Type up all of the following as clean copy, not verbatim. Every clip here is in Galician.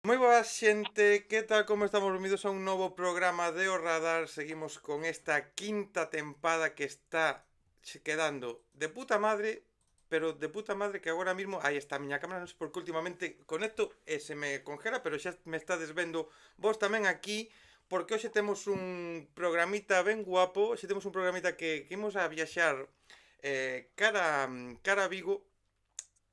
Moi boa xente, que tal, como estamos? Benvidos a un novo programa de O Radar. Seguimos con esta quinta tempada que está quedando de puta madre, pero de puta madre que agora mismo... Aí está a miña cámara, non sei por que últimamente conecto e se me congela, pero xa me está desvendo vos tamén aquí, porque hoxe temos un programita ben guapo. Hoxe temos un programita que imos a viaxar cara a Vigo.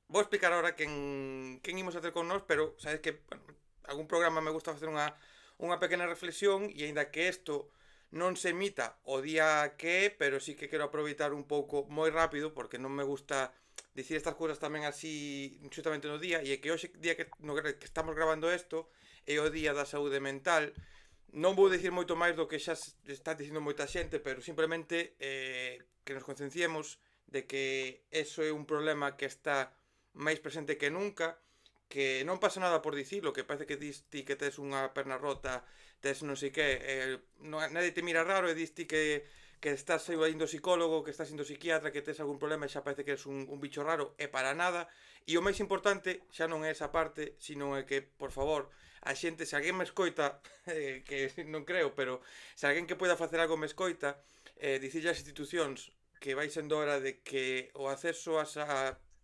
Vou explicar ahora quen imos a ter con nós, pero sabes que, bueno, algún programa me gusta facer unha pequena reflexión, e aínda que isto non se emita o día que é, pero sí que quero aproveitar un pouco moi rápido, porque non me gusta dicir estas cousas tamén así justamente no día, e é que hoxe, día que estamos grabando isto, é o día da saúde mental. Non vou dicir moito máis do que xa está dicindo moita xente, pero simplemente que nos concienciemos de que eso é un problema que está máis presente que nunca, que non pasa nada por dicilo, que parece que dis ti que tes unha perna rota, tes non sei que, nadie te mira raro e dis ti que estás indo psicólogo, que estás indo psiquiatra, que tes algún problema e xa parece que eres un bicho raro, e para nada. E o máis importante xa non é esa parte, sino é que, por favor, a xente, se alguén me escoita, que non creo, pero se alguén que poida facer algo me escoita, dicirlle ás institucións que vai sendo hora de que o acceso a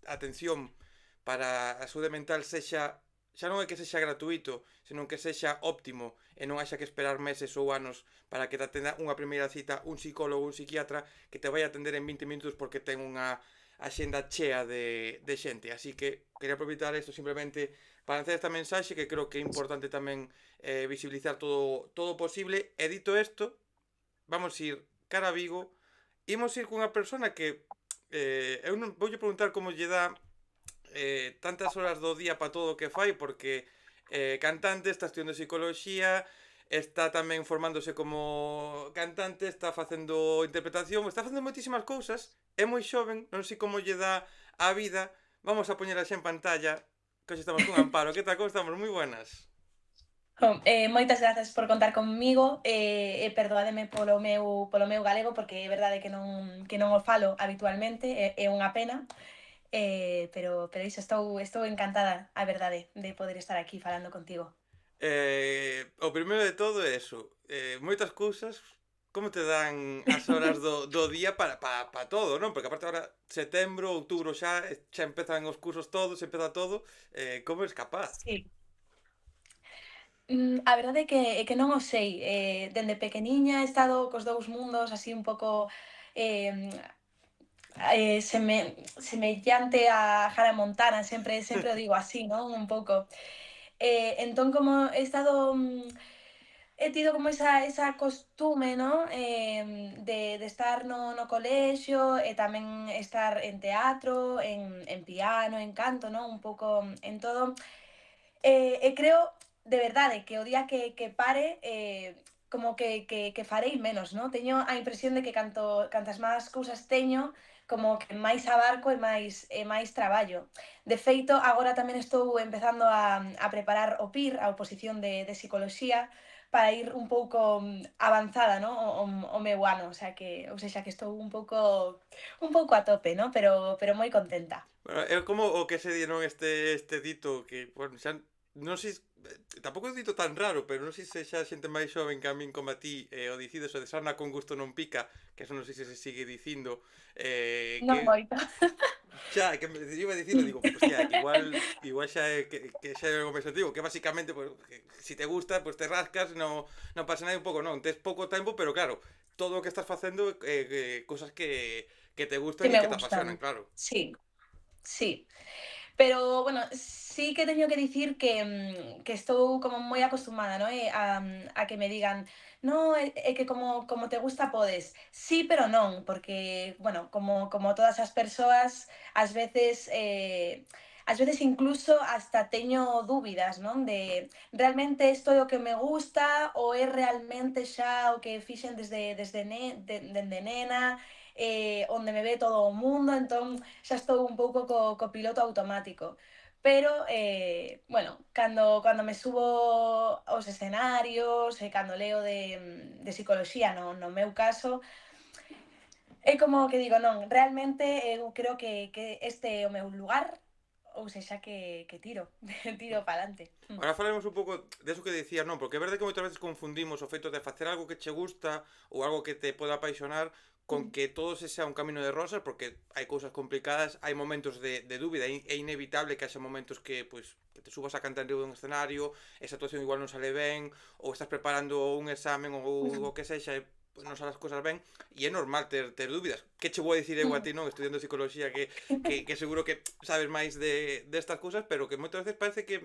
atención para a saúde mental sexa, xa non é que sexa gratuito, senón que sexa óptimo e non haxa que esperar meses ou anos para que te atenda unha primeira cita un psicólogo ou un psiquiatra que te vai atender en 20 minutos porque ten unha axenda chea de xente. Así que quería aproveitar isto simplemente para lanzar esta mensaxe, que creo que é importante tamén visibilizar todo o posible. E dito isto, vamos ir cara a Vigo. Imos ir cunha persona que eu non voulle preguntar como lle dá tantas horas do día para todo o que fai, porque cantante, está estudiando psicología, está tamén formándose como cantante, está facendo interpretación, está facendo moitísimas cousas, é moi xoven, non sei como lle dá a vida. Vamos a poñer xa en pantalla, que hoxe estamos con Amparo. Que tal, como estamos? Moi buenas. Moitas grazas por contar comigo, e perdoádeme polo meu galego, porque é verdade que non o falo habitualmente, é unha pena, pero iso, estou encantada, a verdade, de poder estar aquí falando contigo. O primeiro de todo é eso, moitas cousas, como te dan as horas do día para todo, non? Porque aparte agora setembro, outubro xa empezan os cursos todos, empeza todo, como eres capaz? Sí. A verdade é que non o sei, dende pequeniña he estado cos dous mundos así un pouco, eh, semellante a Hannah Montana, sempre o digo así, non? Un pouco. Entón, como he estado, he tido como esa costume, ¿no? De estar no colexio e tamén estar en teatro, en piano, en canto, ¿no? Un pouco en todo. E creo, de verdade, que o día que pare, como que farei menos, ¿no? Teño a impresión de que cantas máis cousas teño, como que máis abarco e máis traballo. De feito, agora tamén estou empezando a preparar o PIR, a oposición de psicoloxía, para ir un pouco avanzada, ¿no? O meu ano, o sea que, ou sexa, que estou un pouco a tope, ¿no? Pero moi contenta. Bueno, é como o que se dieron este dito que, bueno, xa non sei, tampouco é un dito tan raro, pero non sei se xa xente máis xoven que a min como a ti o dicides, o de sarna con gusto non pica, que eso non sei se se sigue dicindo, que Non moito. xa, que me iba a dicirlo, digo, hostia, que igual xa é que xa é algo máis antigo, que basicamente, pues, que si te gusta, pues te rascas, non pasa nada un pouco, non, tes pouco tempo, pero claro, todo o que estás facendo cosas que te Que gustan e me que te apasionan, gustan. claro. Sí, sí. Pero, bueno, sí que teño que dicir que estou como moi acostumada, ¿no? A que me digan: "No, é que como te gusta podes". Sí, pero non, porque, bueno, como todas as persoas, ás veces incluso hasta teño dúbidas, non? De realmente isto é o que me gusta ou é realmente xa o que fixen dende nena, onde me ve todo o mundo, entón xa estou un pouco co piloto automático. Pero, bueno, cando me subo aos escenarios e cando leo de psicoloxía no meu caso, é como que digo, non, realmente eu creo que este é o meu lugar, ou sexa que tiro, tiro para adelante. Ahora falaremos un pouco de eso que dicías, non? Porque é verdade que moitas veces confundimos o feito de facer algo que che gusta ou algo que te poda apaixonar con que todo se sea un camino de rosas, porque hai cousas complicadas, hai momentos de dúbida, é inevitable que haxa momentos que, pois, que te subas a cantar en riba dun escenario, esa actuación igual non sale ben, ou estás preparando un examen ou o que sexa, e pois, non salen as cousas ben, e é normal ter dúbidas. Que che vou a dicir eu a ti, non? Estudiando psicología, que seguro que sabes máis destas cousas, pero que moitas veces parece que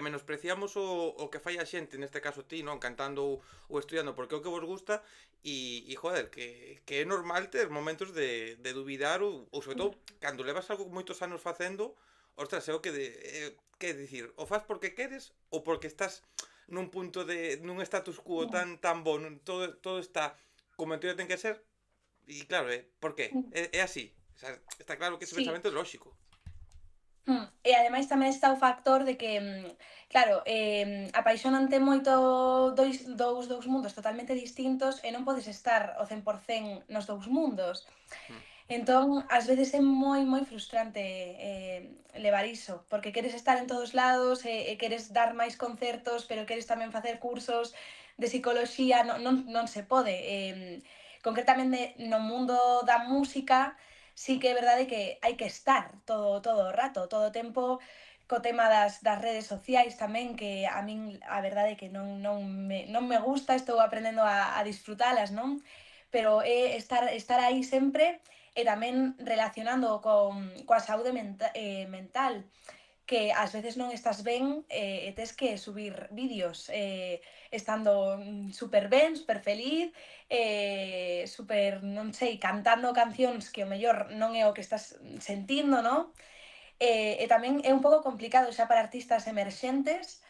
menospreciamos o que fai a xente, neste caso ti, non, cantando ou estudiando porque é o que vos gusta e joder, que é normal ter momentos de dubidar ou sobre todo cando levas algo moitos anos facendo, ostras, é o que dicir, o faz porque queres ou porque estás nun punto nun status quo tan bo, todo está como en teoría ten que ser e claro, por qué? É así. O sea, está claro que ese Sí. pensamento é lógico. E ademais tamén está o factor de que, claro, apaixonante moito dous mundos totalmente distintos e non podes estar ao 100% nos dous mundos. Mm. Entón, ás veces é moi frustrante levar iso, porque queres estar en todos lados e queres dar máis concertos, pero queres tamén facer cursos de psicoloxía, non se pode. Concretamente no mundo da música, sí que é verdade que hai que estar todo o rato, todo o tempo, co tema das redes sociais tamén, que a min a verdade é que non me gusta, estou aprendendo a disfrutalas, non? Pero é estar aí sempre e tamén relacionando coa saúde mental, que ás veces non estás ben e tes que subir vídeos estando super ben, super feliz, super, non sei, cantando cancións que o mellor non é o que estás sentindo, non? E tamén é un pouco complicado xa para artistas emerxentes,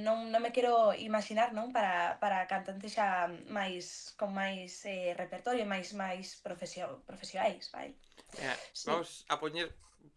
non me quero imaxinar, non, para cantantes xa máis con máis repertorio, máis profesionais, vai. Sí. Vamos a poñer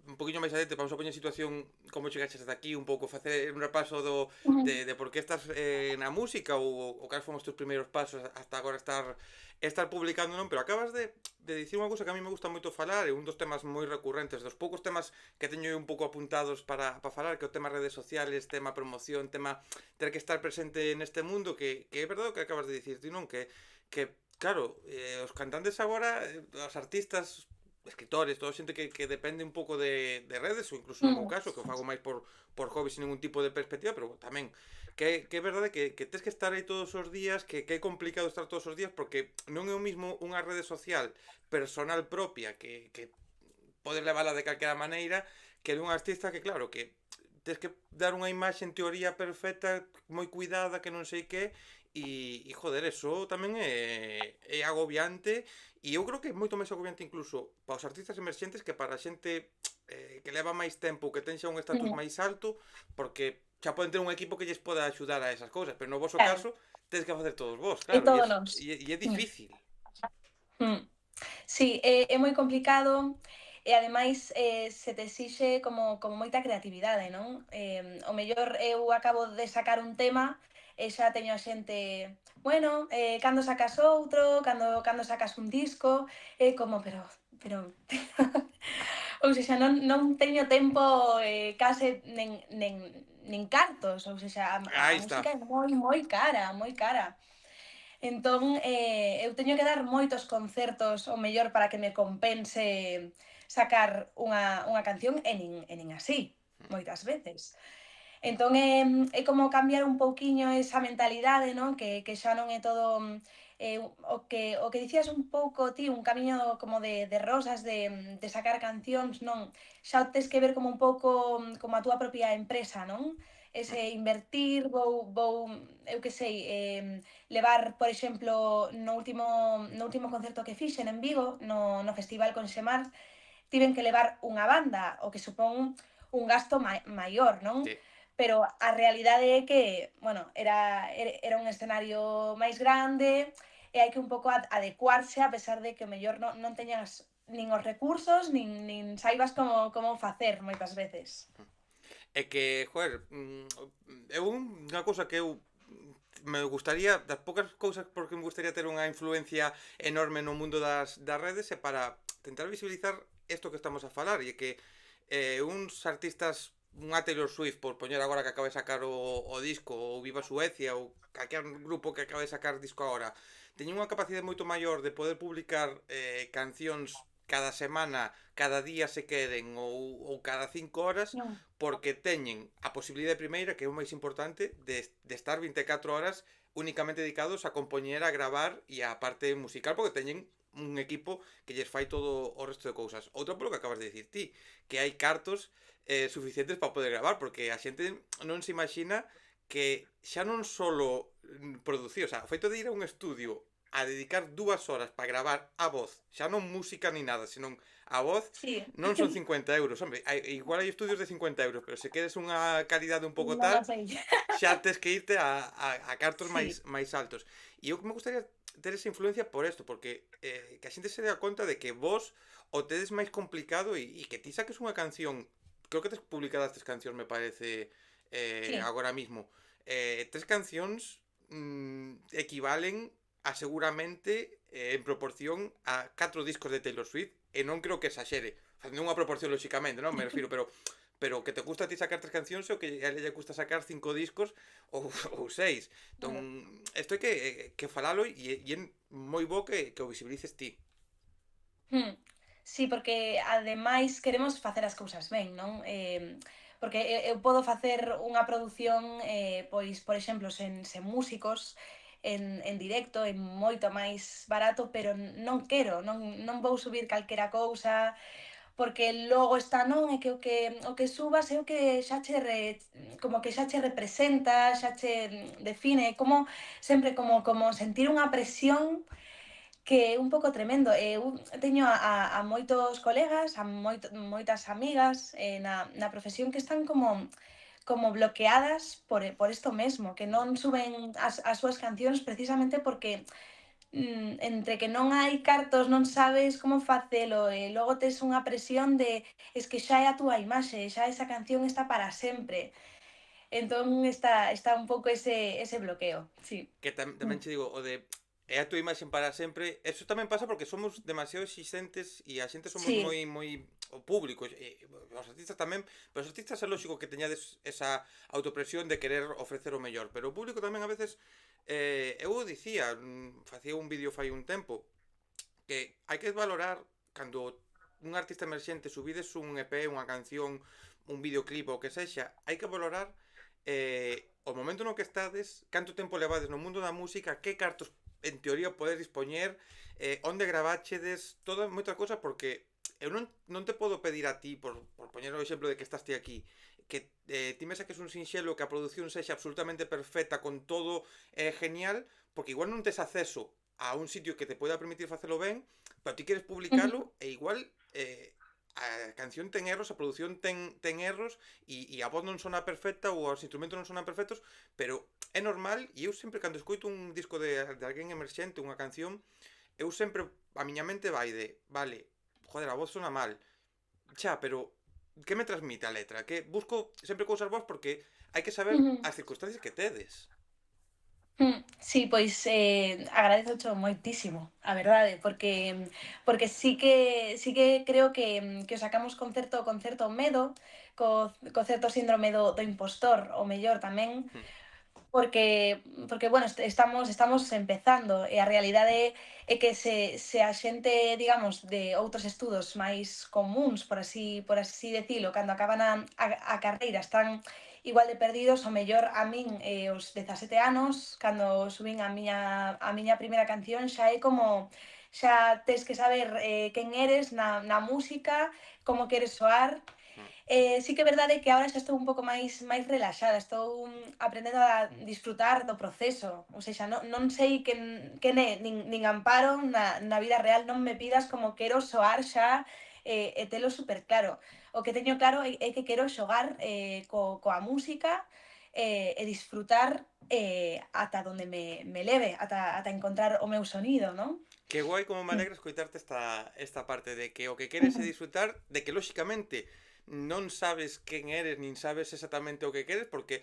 un poquinho máis adiante, vamos a poñer situación como chegaches ata aquí, un pouco facer un repaso de por que estás na música ou cales foron os teus primeiros pasos hasta agora estar publicando, non? Pero acabas de dicir unha cousa que a mí me gusta moito falar, é un dos temas moi recurrentes, dos poucos temas que teño un pouco apuntados para falar, que é o tema redes sociales, tema promoción, tema ter que estar presente neste mundo, que é verdade o que acabas de dicir, ti, non? Que claro, os cantantes agora, os artistas, escritores, toda xente que depende un pouco de redes, ou incluso no meu Mm, caso, que o fago máis por hobby sin ningún tipo de perspectiva, pero tamén que é verdade que tes que estar aí todos os días, que é complicado estar todos os días, porque non é o mismo unha rede social personal propia que podes levala de calquera maneira, que dun artista que claro, que tes que dar unha imaxe en teoría perfecta, moi cuidada, que non sei que, e joder, eso tamén é agobiante, e eu creo que é moito máis agobiante incluso para os artistas emerxentes que para a xente que leva máis tempo, que ten xa un estatus mm, máis alto, porque xa poden ter un equipo que lles poda axudar a esas cousas, pero no voso claro, caso tedes que facer todos vos, e claro, todo nós. e é Mm, difícil. mm. Sí, é moi complicado e ademais se te exixe como moita creatividade, non? O mellor eu acabo de sacar un tema e xa teño a xente, bueno, cando sacas outro, cando sacas un disco, é como, pero ou sexa, non teño tempo case nen cartos, ou sexa, Aí a está. música é moi cara, moi cara. Entón, eu teño que dar moitos concertos ao mellor para que me compense sacar unha canción e nin así, moitas veces. Entón é como cambiar un pouquiño esa mentalidade, non? Que xa non é todo o que dicías un pouco ti, un camiño como de rosas, de sacar cancións, non? Xa o tes que ver como un pouco como a túa propia empresa, non? Ese invertir, eu que sei, levar, por exemplo, no último concerto que fixen en Vigo, no Festival Conxemar, tiven que levar unha banda, o que supón un gasto maior, non? Sí. Pero a realidade é que, bueno, era un escenario máis grande e hai que un pouco adecuarse a pesar de que o mellor non teñas nin os recursos, nin saibas como facer moitas veces. É que, joder, é unha cousa que eu me gustaría, das poucas cousas porque me gustaría ter unha influencia enorme no mundo das redes é para tentar visibilizar isto que estamos a falar e que uns artistas, unha Taylor Swift, por poñer agora que acaba de sacar o disco, ou Viva Suecia, ou calquer grupo que acaba de sacar disco agora, teñen unha capacidade moito maior de poder publicar cancións cada semana, cada día se queden, ou cada 5 horas, Mm. porque teñen a posibilidade primeira, que é o máis importante, de estar 24 horas únicamente dedicados a compoñer, a gravar e a parte musical, porque teñen un equipo que lles fai todo o resto de cousas. Outra polo que acabas de dicir ti, que hai cartos suficientes para poder gravar, porque a xente non se imagina que xa non solo producir, o sea, o feito de ir a un estudio a dedicar 2 horas para gravar a voz, xa non música ni nada, senón a voz, Sí, non son 50 euros, hombre, igual hai estudios de 50 euros, pero se queres unha calidade un pouco non o tal, sei. xa tes que irte a cartos Sí, máis altos. E eu me gustaría ter esa influencia por isto, porque que a xente se dea conta de que vos o tedes máis complicado e que ti saques unha canción, creo que tes publicadas 3 cancións, me parece, sí. agora mismo. 3 cancións equivalen a seguramente en proporción a 4 discos de Taylor Swift, e non creo que exaxere, facendo unha proporción lóxicamente, non? Me refiro, pero que te gusta a ti sacar 3 cancións e o que a ella lle gusta sacar 5 discos ou 6. Entón, Mm. isto hai que falalo e é moi bo que o visibilices ti. Mm. Sí, porque ademais queremos facer as cousas ben, non? Porque eu podo facer unha produción, pois, por exemplo, sen músicos, en directo, é moito máis barato, pero non quero, non vou subir calquera cousa, porque logo está, non, é que o que subas é o que xa como que xa che representa, xa che define, como sempre como sentir unha presión que é un pouco tremendo. Eu teño a moitos colegas, a moitas amigas, na profesión que están como bloqueadas por isto mesmo, que non suben as súas cancións precisamente porque, entre que non hai cartos, non sabes como facelo, e logo tes unha presión de es que xa é a túa imaxe, xa esa canción está para sempre. Entón está un pouco ese bloqueo, sí. Que tamén che digo, o de é a túa imaxe para sempre, eso tamén pasa porque somos demasiado exixentes e a xente somos Sí. moi o público, os artistas tamén, pero os artistas é lógico que teñades esa autopresión de querer ofrecer o mellor, pero o público tamén a veces, eu o dicía, facía un vídeo fai un tempo, que hai que valorar cando un artista emerxente subides un EP, unha canción, un videoclip ou que sexa, hai que valorar o momento no que estades, canto tempo levades no mundo da música, que cartos en teoría podes dispoñer, onde graváchedes, todas moitas cousas, porque eu non te podo pedir a ti, por poñer o exemplo de que estás ti aquí, que ti me saques un sinxelo, que a produción sexa absolutamente perfecta, con todo genial, porque igual non tes acceso a un sitio que te poida permitir facelo ben, pero ti queres publicalo e igual a canción ten erros, a produción ten erros e a voz non sona perfecta ou os instrumentos non sonan perfectos, pero é normal e eu sempre cando escoito un disco de alguén emerxente, unha canción, eu sempre a miña mente vai de, vale, joder, a voz sona mal, xa, pero que me transmite a letra? Que busco sempre cousas boas porque hai que saber as circunstancias que tedes. Sí, pois, agradézocho moitísimo, a verdade, porque sí que creo que o sacamos con certo medo, co certo síndrome do impostor, o mellor tamén, porque bueno, estamos empezando e a realidade é que se a xente, digamos, de outros estudos máis comúns, por así decilo, cando acaban a carreira están igual de perdidos, o mellor a min, os 17 anos, cando subín a miña primeira canción, xa é como xa tes que saber, quen eres na música, como queres soar. Sí que é verdade que agora xa estou un pouco máis relaxada, estou aprendendo a disfrutar do proceso, ou sexa, non sei quen é, nin Amparo na vida real, non me pidas como quero soar xa, e telo superclaro. O que teño claro é que quero xogar, coa música, e disfrutar, ata donde me leve, ata encontrar o meu sonido, non? Que guai como me alegra escoitarte esta parte de que o que queres é disfrutar, de que lóxicamente non sabes quen eres, nin sabes exactamente o que queres, porque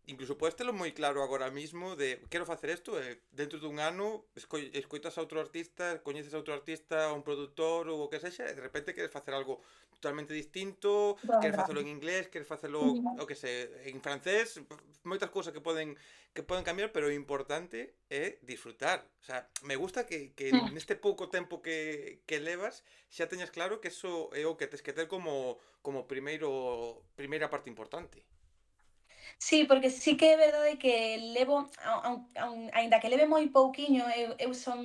incluso podes telo moi claro agora mismo de quero facer isto e dentro dun ano escoitas a outro artista, coñeces a outro artista, a un produtor ou o que sexa, e de repente queres facer algo totalmente distinto, Toda queres facelo verdade. en inglés, queres facelo, Ujú. o que sei, en francés, moitas cousas que poden cambiar, pero o importante é disfrutar. O sea, me gusta que Mm. neste pouco tempo que levas xa teñas claro que eso é o que tes que ter como primeira parte importante. Sí, porque sí que é verdade que levo, aínda que leve moi pouquiño, eu son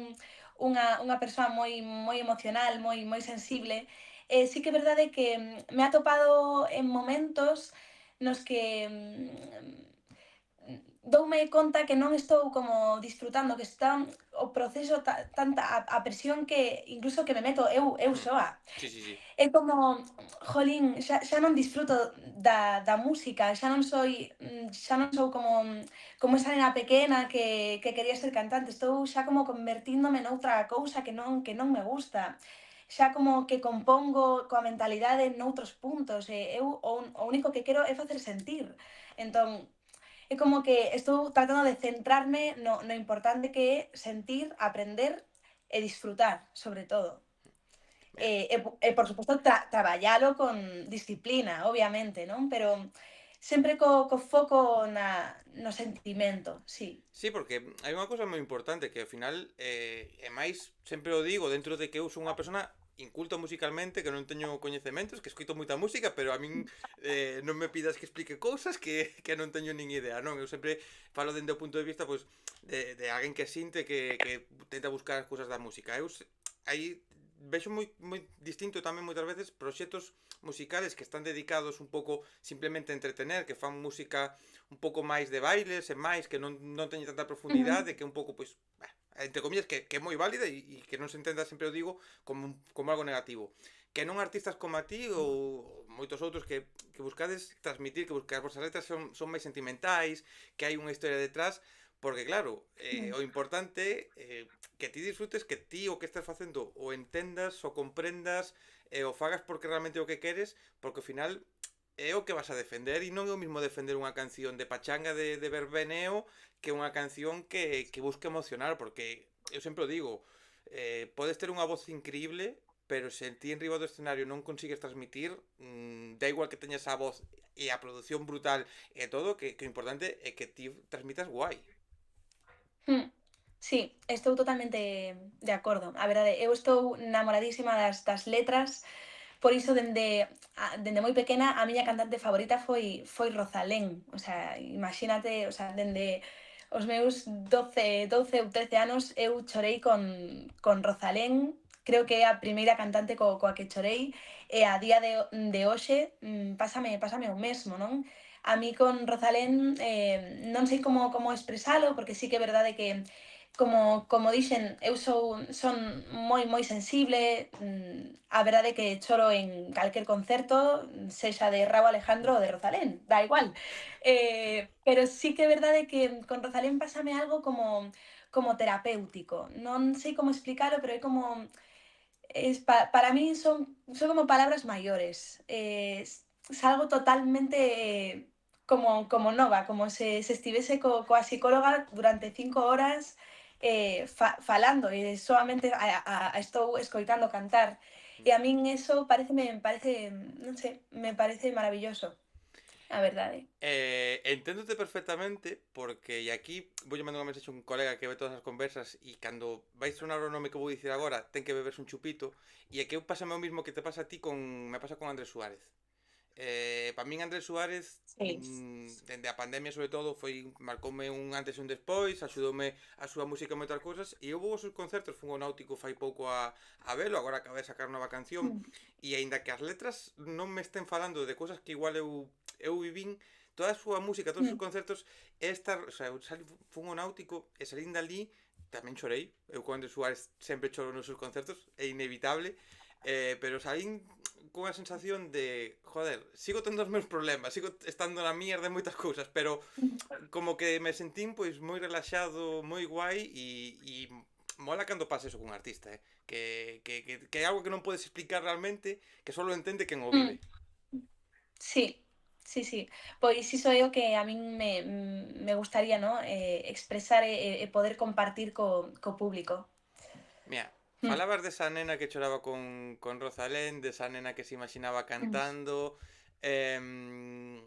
unha persoa moi emocional, moi sensible, sí que é verdade que me ha topado en momentos nos que doume conta que non estou como disfrutando, que está o proceso tanta a presión que incluso que me meto eu Hmm. soa. Sí, sí, sí. É como, jolín, xa non disfruto da música, xa non sou como esa nena pequena que quería ser cantante, estou xa como convertíndome noutra cousa que non me gusta. Xa como que compongo coa mentalidade noutros puntos, e eu o único que quero é facer sentir. Entón, é como que estou tratando de centrarme no importante que é sentir, aprender e disfrutar, sobre todo. Mira, Por suposto, traballalo con disciplina, obviamente, non? Pero sempre co foco no sentimento, sí. sí, porque hai unha cousa moi importante que ao final, e máis, sempre o digo, dentro de que eu sou unha persona inculta musicalmente, que non teño coñecementos, que escoito moita música, pero a min non me pidas que explique cousas que non teño nin idea, non? Eu sempre falo dende o punto de vista pois, de alguén que sinte que tenta buscar as cousas da música. Aí vexo moi distinto tamén moitas veces proxectos musicales que están dedicados un pouco simplemente a entretener, que fan música un pouco máis de bailes e máis que non teñen tanta Ujú, profundidade, que é un pouco, pois, entre comillas, que é moi válida e que non se entenda, sempre o digo, como algo negativo. Que non artistas como a ti ou moitos outros que buscades transmitir, que as vosas letras son máis sentimentais, que hai unha historia detrás, porque claro, mm, o importante que ti disfrutes, que ti o que estás facendo o entendas, o comprendas, o fagas porque realmente é o que queres, porque ao final é o que vas a defender e non é o mismo defender unha canción de pachanga de verbeneo que unha canción que busque emocionar, porque eu sempre o digo, podes ter unha voz increíble, pero se ti en riba do escenario non consigues transmitir, da igual que teñas a voz e a produción brutal e todo, que o importante é que ti transmitas guai. mm. Sí, estou totalmente de acordo. A verdade, eu estou namoradísima das letras, por iso dende moi pequena a miña cantante favorita foi Rosalén. O sea, imagínate, o sea, dende os meus 12 ou 13 anos eu chorei con Rosalén, creo que é a primeira cantante coa que chorei, e a día de hoxe, pásame o mesmo, non? A mí con Rosalén, non sei como expresalo, porque sí que é verdade que como dixen, eu son moi sensible, a verdade é que choro en calquer concerto, sexa de Rauw Alejandro ou de Rosalén, dá igual. Pero sí que é verdade que con Rosalén pásame algo como terapéutico. Non sei como explicalo, pero é como para mí son como palabras mayores. Salgo totalmente como nova, como se estivese coa psicóloga durante 5 horas falando e solamente estou escoitando cantar. E a min eso parece, non sei, me parece maravilloso, a verdade. Enténdote perfectamente porque e aquí voulle mandar unha mensaxe a un colega que ve todas as conversas e cando vais sonar o nome que vou dicir agora ten que beberse un chupito e é que eu pásame o mismo que te pasa a ti me pasa con Andrés Suárez. Para min Andrés Suárez Sí. dende a pandemia sobre todo marcoume un antes e un despois, axudoume a súa música e moitas cousas e eu vou aos seus concertos, fun ao Náutico fai pouco a velo, agora acabei de sacar nova canción Mm, e aínda que as letras non me estén falando de cousas que igual eu vivín, toda a súa música, todos os seus mm, concertos o sea, fun ao Náutico e salín dali tamén chorei, eu con Andrés Suárez sempre choro nos seus concertos, é inevitable, pero salín cunha sensación de, joder, sigo tendo os meus problemas, sigo estando na mierda de moitas cousas, pero mm, como que me sentín pois moi relaxado, moi guai e mola cando pasa eso cun artista, que é algo que non podes explicar realmente, que só lo entende quen o mm. vive. Sí, sí, sí. Pois iso é o que a min me gustaría, ¿no? Expresar e poder compartir co público. Mira, Mm. Falabas desa nena que choraba con Rosalén, desa nena que se imaginaba cantando. em,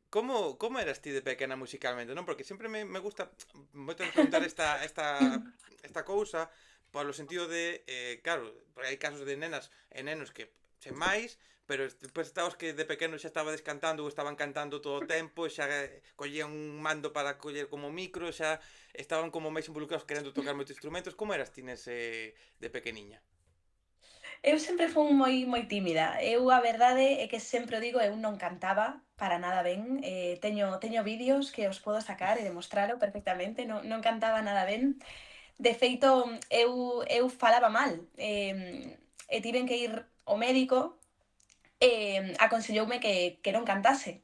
como eras ti de pequena musicalmente, non? Porque sempre me gusta moito de preguntar esta cousa polo sentido de, claro, porque hai casos de nenas e nenos que sen máis, pero depois está os que de pequeno xa estaba descantando ou estaban cantando todo o tempo, xa collían un mando para coller como micro, xa estaban como máis involucrados querendo tocar moitos instrumentos. Como eras ti nese de pequeniña? Eu sempre fun moi tímida. Eu a verdade é que sempre o digo, eu non cantaba para nada ben. Teño vídeos que os podo sacar e demostralo perfectamente, non cantaba nada ben. De feito, eu falaba mal, e tiven que ir ao médico, aconselloume que non cantase.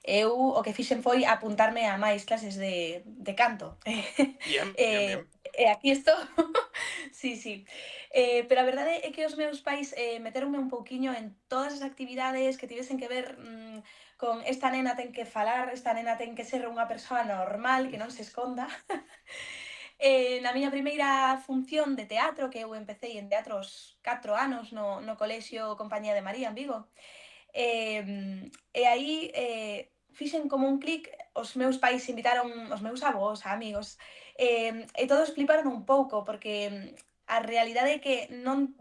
Eu o que fixen foi apuntarme a máis clases de canto. Bien, bien, E bien. e aquí estou. Sí, sí. Pero a verdade é que os meus pais, metéronme un pouquiño en todas as actividades que tivesen que ver, con esta nena ten que falar, esta nena ten que ser unha persoa normal, que non se esconda. Na miña primeira función de teatro, que eu empecé en teatro aos 4 anos no colexio Compañía de María en Vigo, e aí, fixen como un clic, os meus pais invitaron os meus avós, amigos, e todos fliparon un pouco, porque a realidade é que non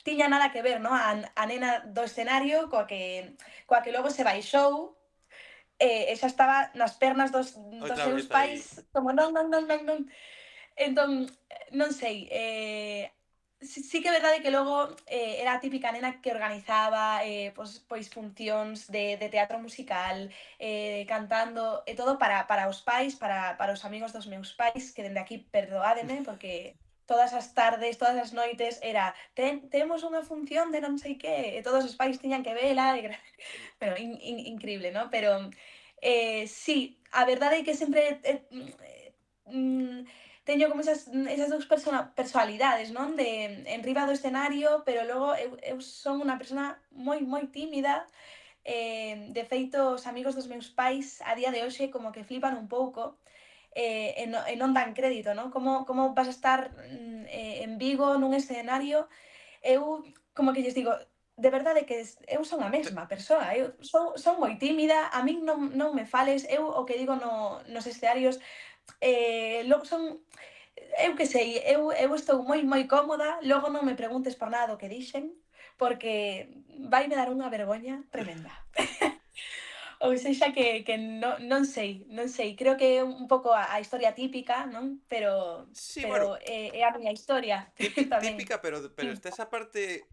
tiña nada que ver, no, a nena do escenario coa que logo se baixou, e xa estaba nas pernas dos Outra seus vez pais aí. como non, non, non, non, non. Entón, non sei, sí que é verdade que logo, era a típica nena que organizaba, pois funcións de teatro musical, cantando e todo para os pais, para os amigos dos meus pais, que dende aquí perdoádeme, porque todas as tardes, todas as noites era: Temos unha función de non sei que", e todos os pais tiñan que vela, e pero incrible, ¿no? Pero sí, a verdade é que sempre teño como esas dous personalidades, non? De enriba do escenario, pero logo eu son unha persona moi tímida. De feito, os amigos dos meus pais a día de hoxe como que flipan un pouco, e non dan crédito, non? Como vas a estar en Vigo nun escenario. Eu como que lles digo, de verdade que eu son a mesma persoa, eu son moi tímida, a min non me fales, eu o que digo nos escenarios, logo son, eu que sei, eu estou moi cómoda, logo non me preguntes por nada do que dixen, porque vaime dar unha vergoña tremenda. Ou sexa que non sei, creo que é un pouco a historia típica, non? Pero Sí, pero bueno, é a miña historia tamén. típica, pero está esa parte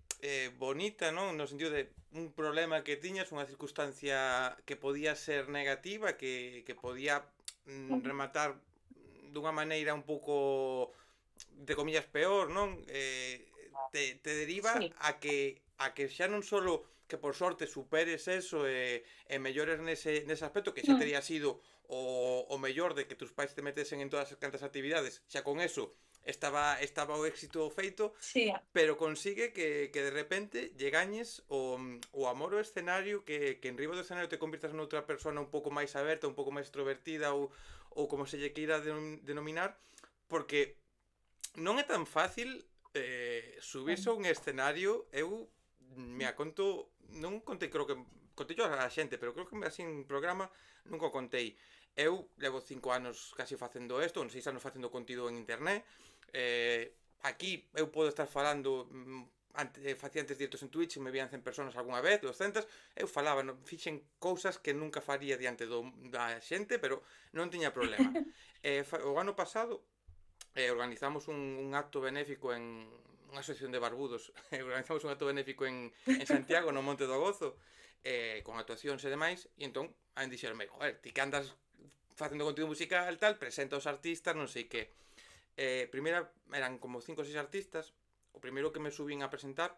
bonita, ¿no? No sentido de un problema que tiñas, unha circunstancia que podía ser negativa, que podía rematar dunha maneira un pouco, de comillas, peor, non? Te deriva Sí. a que xa non solo que por sorte superes eso e mellores nese aspecto, que xa Mm. teria sido o mellor de que tus pais te metesen en todas as cantas actividades, xa con eso estaba o éxito feito, Sí, pero consigue que de repente lle gañes o amor ao escenario, que en riba do escenario te convirtas noutra persona un pouco máis aberta, un pouco máis extrovertida ou como se lle queira denominar, porque non é tan fácil subirse a un escenario. Eu conto, non contei, creo que contei yo a xente, pero creo que así en programa nunca o contei. Eu levo 5 anos casi facendo isto, 6 anos facendo contido en internet. Aquí eu podo estar falando, facía antes directos en Twitch e me vían 100 personas algunha vez, 200. Eu falaba, fixen cousas que nunca faría diante da xente, pero non tiña problema. O ano pasado organizamos un acto benéfico en unha asociación de barbudos. Organizamos un acto benéfico en Santiago, no Monte do Agozo, con actuacións e demais, e entón a dixeronme: joder, ti que andas facendo contido musical, tal, presenta os artistas, non sei que. Primeira, eran como 5 ou 6 artistas. O primeiro que me subín a presentar,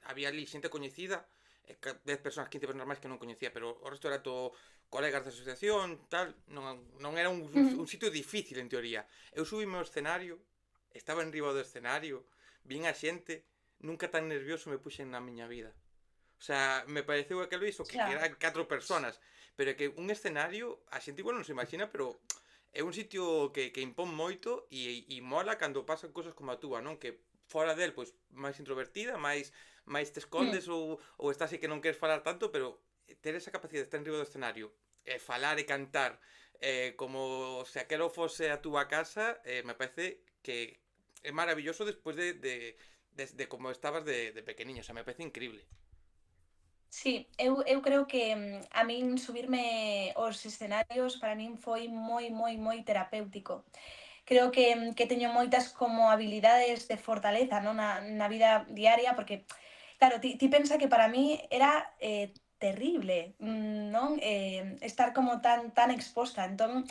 había ali xente coñecida, 10 personas, 15 personas máis que non coñecía, pero o resto era todo colegas da asociación, tal. Non era un sitio difícil, en teoría. Eu subíme ao escenario, estaba en riba do escenario, vin a xente, nunca tan nervioso me puxen na miña vida. O sea, me pareceu aquelo iso, que xa. eran 4 personas, pero que un escenario, a xente igual non se imagina, pero é un sitio que impón moito e mola cando pasan cousas como a túa, non? Que fora del, pois, máis introvertida, máis te Mm. escondes ou estás aí que non queres falar tanto, pero ter esa capacidade de estar en riba do escenario, falar e cantar como se aquelo fose a túa casa, me parece que é maravilloso despois de como estabas de pequeniño, o sea, me parece increíble. Sí, eu creo que a min subirme aos escenarios para min foi moi terapéutico. Creo que teño moitas como habilidades de fortaleza, non, na vida diaria, porque, claro, ti pensa que para mí era, terrible, non, estar como tan exposta. Entón,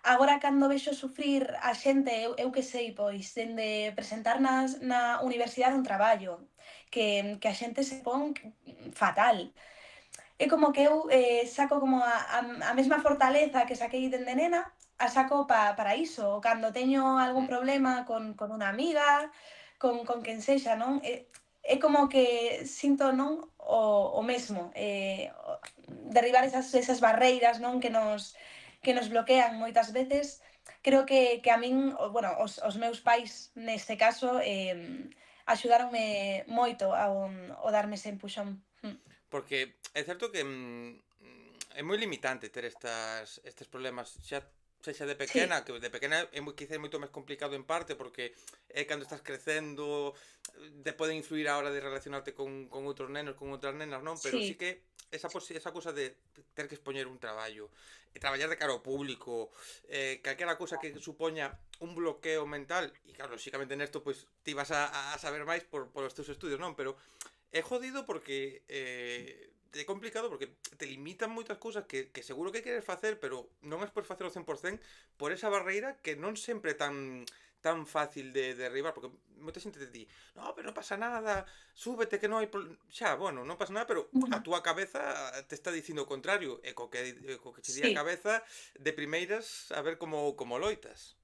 agora cando vexo sufrir a xente, eu que sei, pois, dende presentar na universidade un traballo, que a xente se pon fatal. É como que eu saco como a mesma fortaleza que saquei dende nena, a saco para iso, cando teño algún Mm. problema con unha amiga, con quen sexa, non? É como que sinto, non, o mesmo, derribar esas barreiras, non, que nos bloquean moitas veces. Creo que a min, bueno, os meus pais neste caso, axudáronme moito ao darme ese empuxón. Porque é certo que é moi limitante ter estes problemas, xa sexa de Sí, pequena, que de pequena é quizá moito máis complicado en parte porque é cando estás crecendo, te poden influir a hora de relacionarte con outros nenos, con outras nenas, non? Pero sí sí. que esa cousa de ter que expoñer un traballo, e traballar de cara ao público, calquera cousa que supoña un bloqueo mental, e claro, lóxicamente nesto, pois, ti vas a saber máis polos teus estudios, non? Pero é jodido porque é complicado porque te limitan moitas cousas que seguro que queres facer, pero non es por facelo 100% por esa barreira que non sempre é tan fácil de derribar, porque moita xente te di, no, pero non pasa nada, súbete que non hai xa, bueno, non pasa nada, pero a Ujú. túa cabeza te está dicindo o contrario, e co que che di a Sí, cabeza, de primeiras, a ver como loitas.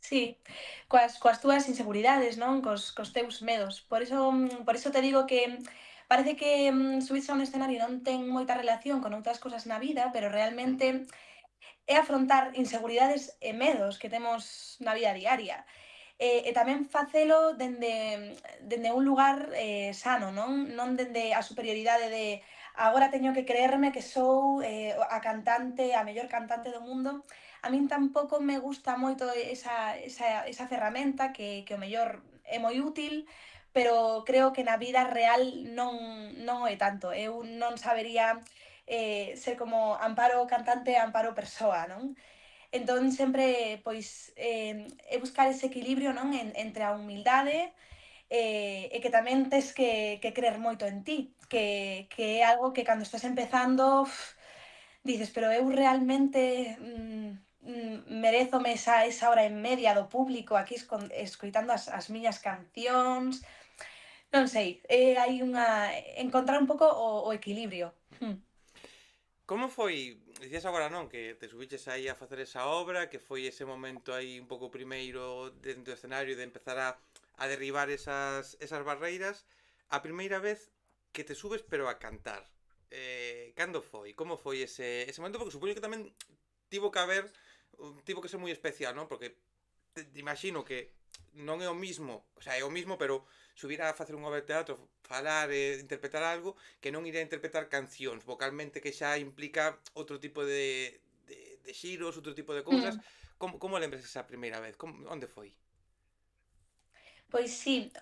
sí, coas túas inseguridades, non? Cos teus medos. Por iso te digo que parece que subirse a un escenario non ten moita relación con outras cousas na vida, pero Mm. realmente é afrontar inseguridades e medos que temos na vida diaria. E tamén facelo dende un lugar sano, non dende a superioridade de agora teño que creerme que sou a cantante, a mellor cantante do mundo. A min tampouco me gusta moito esa ferramenta que o mellor é moi útil, pero creo que na vida real non o é tanto. Eu non sabería ser como Amparo cantante, Amparo persoa, non? Entón sempre, pois, é buscar ese equilibrio, non, entre a humildade e que tamén tes que crer moito en ti, que é algo que cando estás empezando, dices: "Pero eu realmente, merézome esa hora e media do público aquí escoitando as miñas cancións". Non sei, hai encontrar un pouco o equilibrio. Como foi, dicías agora non, que te subiches aí a facer esa obra, que foi ese momento aí un pouco primeiro dentro do escenario de empezar a derribar esas barreiras, a primeira vez que te subes pero a cantar. Cando foi? Como foi ese momento? Porque supoño que tamén tivo que haber, tivo que ser moi especial, non? Porque te imagino que non é o mismo, o sea, é o mismo, pero subir a facer unha obra de teatro, falar e interpretar algo, que non ir a interpretar cancións vocalmente que xa implica outro tipo de xiros, outro tipo de cousas. Como lembras esa primeira vez? Onde foi? Pois sí,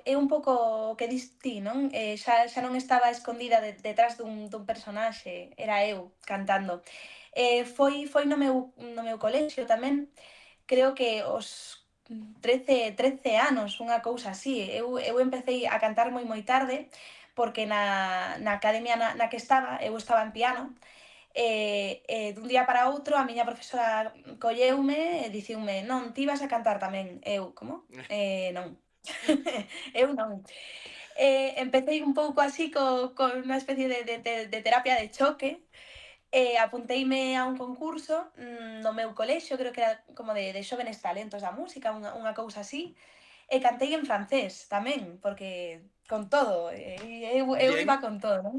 é un pouco o que dis ti, non? Xa non estaba escondida detrás dun personaxe, era eu cantando. Foi no meu colexio tamén, creo que os 13 anos, unha cousa así. Eu empecei a cantar moi tarde, porque na academia na que estaba, eu estaba en piano, dun día para outro a miña profesora colleume e diciume: "Non, ti vas a cantar tamén". Eu: "Como? Non". Eu non. Empecei un pouco así con unha especie de terapia de choque, apunteime a un concurso no meu colexio, creo que era como de Xóvenes Talentos da Música, unha cousa así, e cantei en francés tamén, porque con todo, eu Bien. iba con todo, non?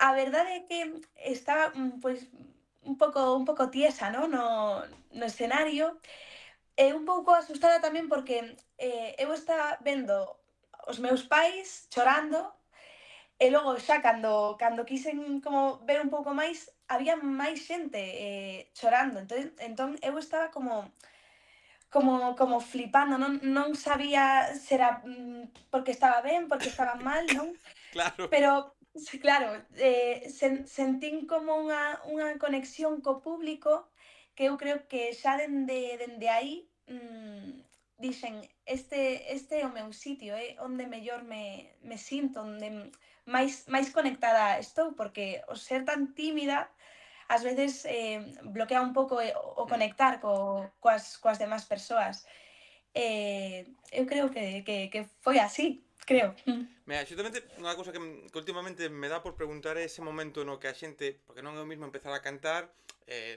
A verdade é que estaba, pois, un pouco tiesa, non? No escenario. E un pouco asustada tamén porque eu estaba vendo os meus pais chorando e logo xa cando quixen como ver un pouco máis, había máis xente chorando. Entón eu estaba como flipando, non sabía se era porque estaba ben, porque estaba mal, non? Claro. Pero, sí, claro, sentín como unha conexión co público que eu creo que xa dende aí, dixen: "Este é o meu sitio, é onde mellor me sinto, onde máis conectada estou", porque o ser tan tímida ás veces, bloquea un pouco, o Mm. conectar coas demás persoas. Eu creo que foi así, creo. Mira, xustamente unha cousa que últimamente me dá por preguntar é ese momento no que a xente, porque non é o mismo empezar a cantar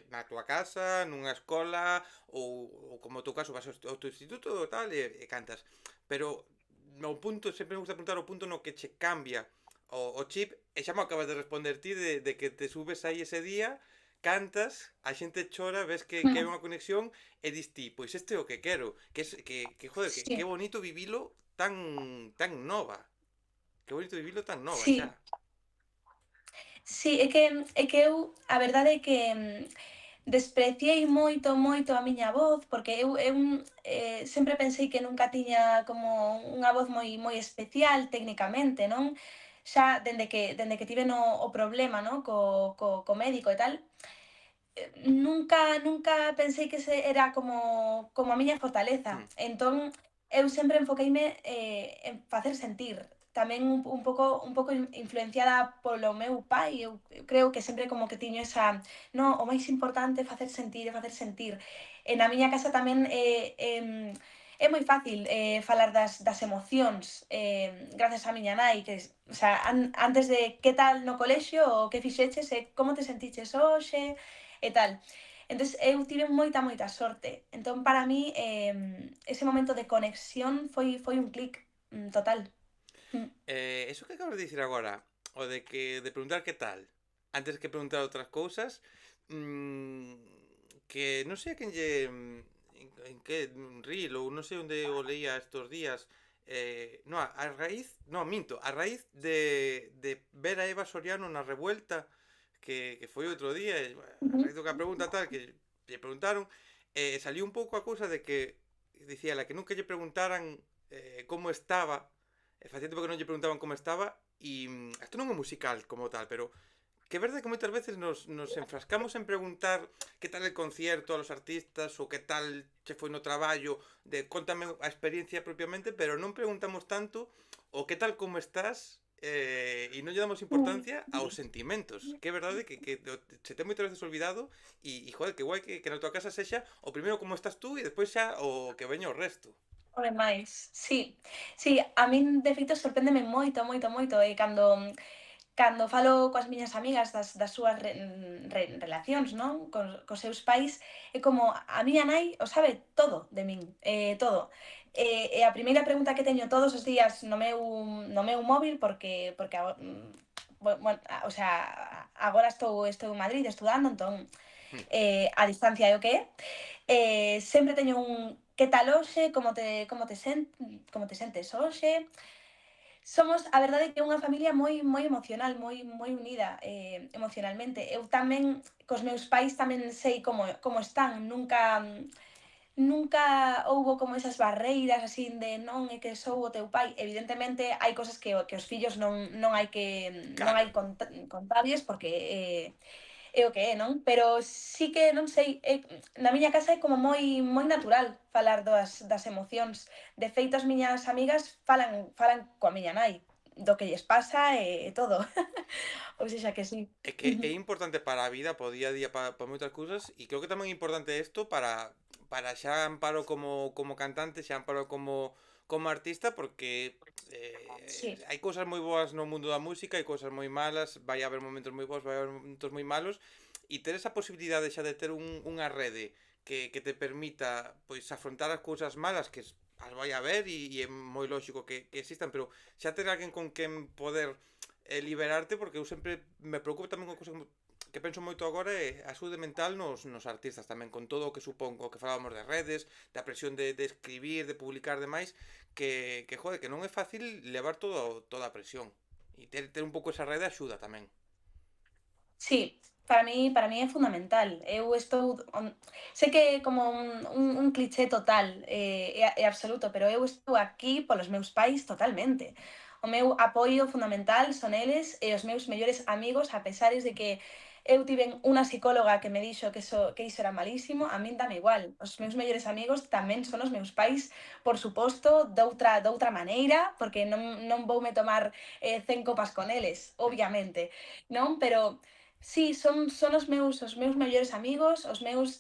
na túa casa, nunha escola, ou como o teu caso, vas ao teu instituto ou tal e cantas. Pero no punto, sempre me gusta preguntar o punto no que che cambia o chip, e xa me acabas de responder ti de que te subes aí ese día, cantas, a xente chora, ves que hai unha conexión e dis ti, pois este é o que quero, joder, que Sí, bonito vivilo tan nova. Que bonito vivilo tan nova xa. sí, sí, é que eu a verdade é que despreciei moito a miña voz, porque eu sempre pensei que nunca tiña como unha voz moi especial técnicamente, non? Xa dende que tiven o problema, non? Co médico e tal, nunca pensei que ese era como a miña fortaleza. Hmm. Entón, eu sempre enfoqueime en facer sentir. Tamén un pouco influenciada polo meu pai, eu creo que sempre como que tiño esa, no, o máis importante é facer sentir, é facer sentir. E na miña casa tamén é moi fácil falar das emocións, gracias á miña nai, que, o sea, antes de que tal no colexio, ou que fixeches, como te sentiches hoxe, e tal. Entón, eu tive moita sorte. Entón, para mí, ese momento de conexión foi un clic total. Mm. Eso que acabas de dicir agora, o de preguntar que tal, antes que preguntar outras cousas, mm, que non sei a quen lle en que reel ou non sei onde o leía estos días, no, a raíz, no, minto, a raíz de ver a Eva Soriano na revuelta que foi outro día, e, a Ujú. raíz do que a pregunta tal, que lle preguntaron, saliu un pouco a cousa de que dicía ela que nunca lle preguntaran como estaba, facía tempo que non lle preguntaban como estaba, e isto non é musical como tal, pero que é verdade que moitas veces nos enfrascamos en preguntar que tal el concierto a los artistas ou que tal che foi no traballo, de contame a experiencia propiamente, pero non preguntamos tanto o que tal como estás e non lle damos Mm. importancia aos sentimentos, que é verdade que se ten moitas veces olvidado e joder, que guai que na tua casa sexa o primeiro como estás tú e despois xa o que veña o resto. O demais, sí. Sí, a min de feito sorpréndeme moito, e cando falo coas miñas amigas das súas relacións, non, cos seus pais, é como a miña nai o sabe todo de min, todo. E a primeira pregunta que teño todos os días no meu móvil, porque o sea, agora estou en Madrid estudando, entón, Hmm. a distancia é o que é. Sempre teño un que tal hoxe, como te sentes hoxe. Somos, a verdade é que é unha familia moi emocional, moi unida emocionalmente. Eu tamén, cos meus pais tamén sei como están, nunca houbo como esas barreiras así de non é que sou o teu pai. Evidentemente hai cosas que os fillos non hai que non Claro. hai contarlles porque é o que é, non? Pero sí que, non sei, na miña casa é como moi natural falar das emocións. De feito, as miñas amigas falan coa miña nai, do que lles pasa e todo. Ou sexa que sí. É que é importante para a vida, para o día a día, para moitas cousas, e creo que tamén é importante isto para xa Amparo como cantante, xa Amparo como artista, porque Sí. hai cousas moi boas no mundo da música, hai cousas moi malas, vai haber momentos moi boas, vai haber momentos moi malos, e ter esa posibilidade xa de ter unha rede que te permita pois afrontar as cousas malas que as vai haber e é moi lógico que existan, pero xa ter alguén con quen poder liberarte, porque eu sempre me preocupo tamén con cousas que penso moito agora é a saúde mental nos artistas tamén, con todo o que supón, o que falábamos de redes, da presión de escribir, de publicar demais, joder, que non é fácil levar toda a presión. E ter un pouco esa rede axuda tamén. Sí, para mí é fundamental. Eu estou sei que é como un cliché total, e absoluto, pero eu estou aquí polos meus pais totalmente. O meu apoio fundamental son eles e os meus mellores amigos, a pesares de que eu tiven unha psicóloga que me dixo que iso era malísimo, a min dame igual. Os meus mellores amigos tamén son os meus pais, por suposto, doutra maneira, porque non voume tomar 100 copas con eles, obviamente, non? Pero sí, son os meus mellores amigos, os meus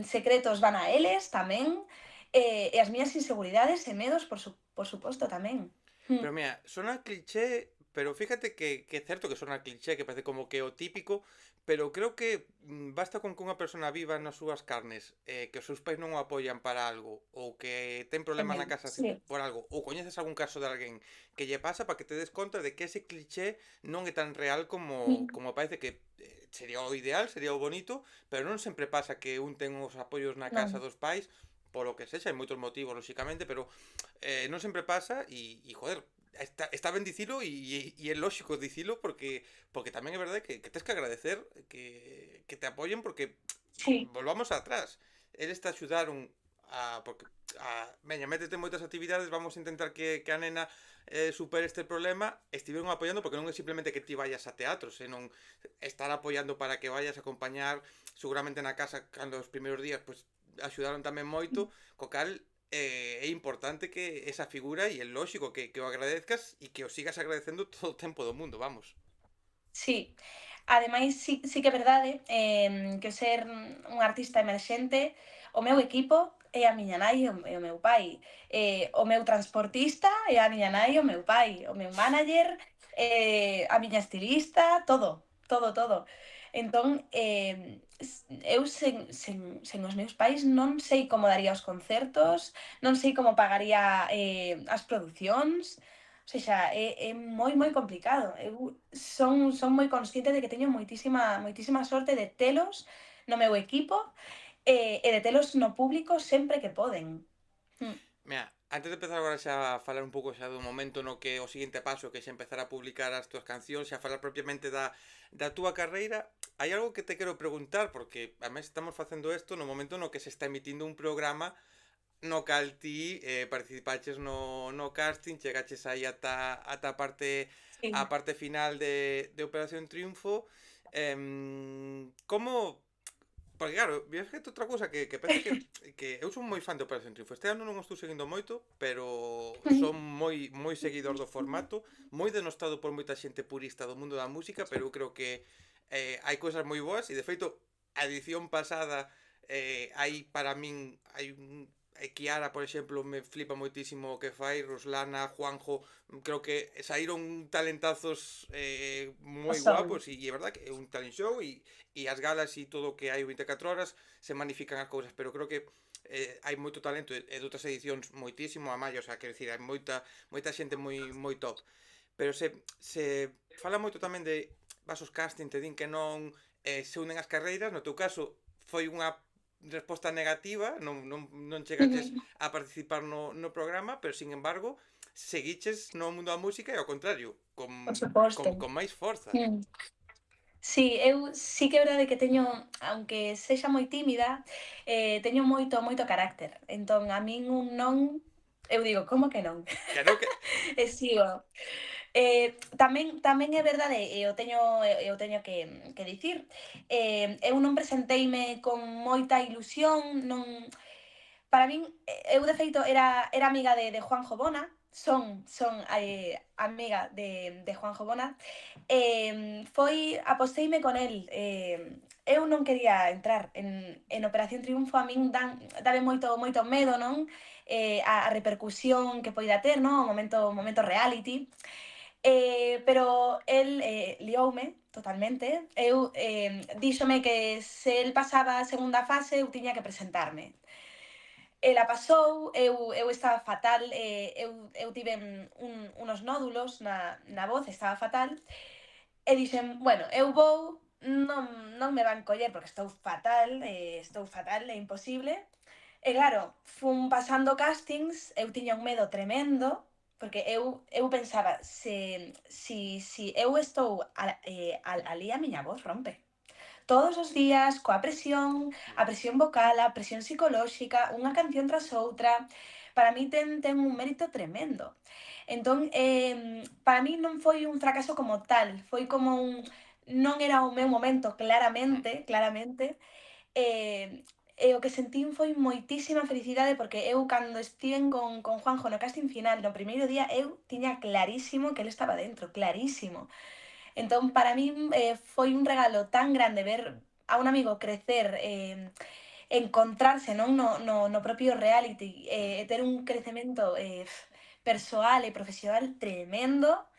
secretos van a eles tamén, e as miñas inseguridades e medos, por suposto, tamén. Pero mira, sona cliché, pero fíjate que é certo que sona cliché, que parece como que o típico, pero creo que basta con que unha persona viva nas súas carnes, que os seus pais non o apoian para algo, ou que ten problemas na casa Sí, por algo, ou coñeces algún caso de alguén que lle pasa para que te des conta de que ese cliché non é tan real como parece que sería o ideal, sería o bonito, pero non sempre pasa que un ten os apoios na casa non. dos pais, polo que sexa, hai moitos motivos, lóxicamente, pero non sempre pasa joder, está ben dicilo e é lógico dicilo porque tamén é verdade que tens que agradecer que te apoyen porque Sí, volvamos atrás. Eles te axudaron porque veña, métete en moitas actividades, vamos a intentar que a nena supere este problema, estiveron apoiando porque non é simplemente que ti vayas a teatro, senón estar apoiando para que vayas a acompañar seguramente na casa cando os primeiros días pues axudaron tamén moito, co cal é importante que esa figura e é lógico que o agradezcas e que o sigas agradecendo todo o tempo do mundo, vamos. sí. Ademais, sí que é verdade, que o ser un artista emerxente, o meu equipo é a miña nai e o meu pai. O meu transportista é a miña nai e o meu pai. O meu manager, a miña estilista, todo, todo, todo. Entón, eu sen os meus pais non sei como daría os concertos, non sei como pagaría, as producións, o sexa, é moi complicado. Eu son moi consciente de que teño moitísima sorte de telos no meu equipo, e de telos no público sempre que poden. Mm. Mira, antes de empezar agora xa a falar un pouco xa do momento no que o seguinte paso que xa empezar a publicar as túas cancións, xa a falar propiamente da túa carreira, hai algo que te quero preguntar, porque a mes estamos facendo isto no momento no que se está emitindo un programa no cal ti participaches no casting, chegaches aí ata a Sí. parte final de Operación Triunfo. Como porque claro, fíjate outra cousa que parece que eu son moi fan de Operación Triunfo. Este ano non o estou seguindo moito, pero son moi seguidor do formato, moi denostado por moita xente purista do mundo da música, pero eu creo que hai cousas moi boas e de feito a edición pasada hai para min hai un Kiara, por exemplo, me flipa moitísimo o que fai, Ruslana, Juanjo, creo que saíron talentazos O moi son. guapos e é verdad que é un talent show e as galas e todo o que hai 24 horas se magnifican as cousas, pero creo que hai moito talento e de outras edicións moitísimo a mallo, o sea, quero dicir, hai moita xente moi top. Pero se fala moito tamén de vasos casting, te din que non se unen as carreiras, no teu caso foi unha resposta negativa, non chegaches a participar no programa, pero sin embargo seguiches no mundo da música e ao contrario, Por suposto. con máis forza. Mm. Sí, eu sí que é verdade que teño, aunque sexa moi tímida, teño moito carácter. Entón, a min un non, eu digo: "Como que non?". Que non que E sigo. Tamén é verdade, eu teño que dicir, eu non presenteime con moita ilusión, non para min, eu de feito era amiga de Juanjo Bona, son amiga de Juanjo Bona, aposteime con el, eu non quería entrar en Operación Triunfo, a min dáme moito medo, non? A repercusión que poida ter, non? O momento reality. Pero el lioume totalmente. Díxome que se el pasaba a segunda fase, eu tiña que presentarme. Ela pasou, eu estaba fatal, eu tiven unos nódulos na voz, estaba fatal, e dixen, bueno, eu vou, non me van coller porque estou fatal, é imposible. E claro, fun pasando castings, eu tiña un medo tremendo, porque eu pensaba, se eu estou alí a miña voz rompe. Todos os días, coa a presión vocal, a presión psicolóxica, unha canción tras outra, para mí ten un mérito tremendo. Entón, para mí non foi un fracaso como tal, foi como un non era o meu momento, Mm. claramente, e o que sentín foi moitísima felicidade porque eu cando estiven con Juanjo no casting final, no primeiro día, eu tiña clarísimo que el estaba dentro, clarísimo. Entón, para min foi un regalo tan grande ver a un amigo crecer, encontrarse non no propio reality, Mm. ter un crecemento persoal e profesional tremendo,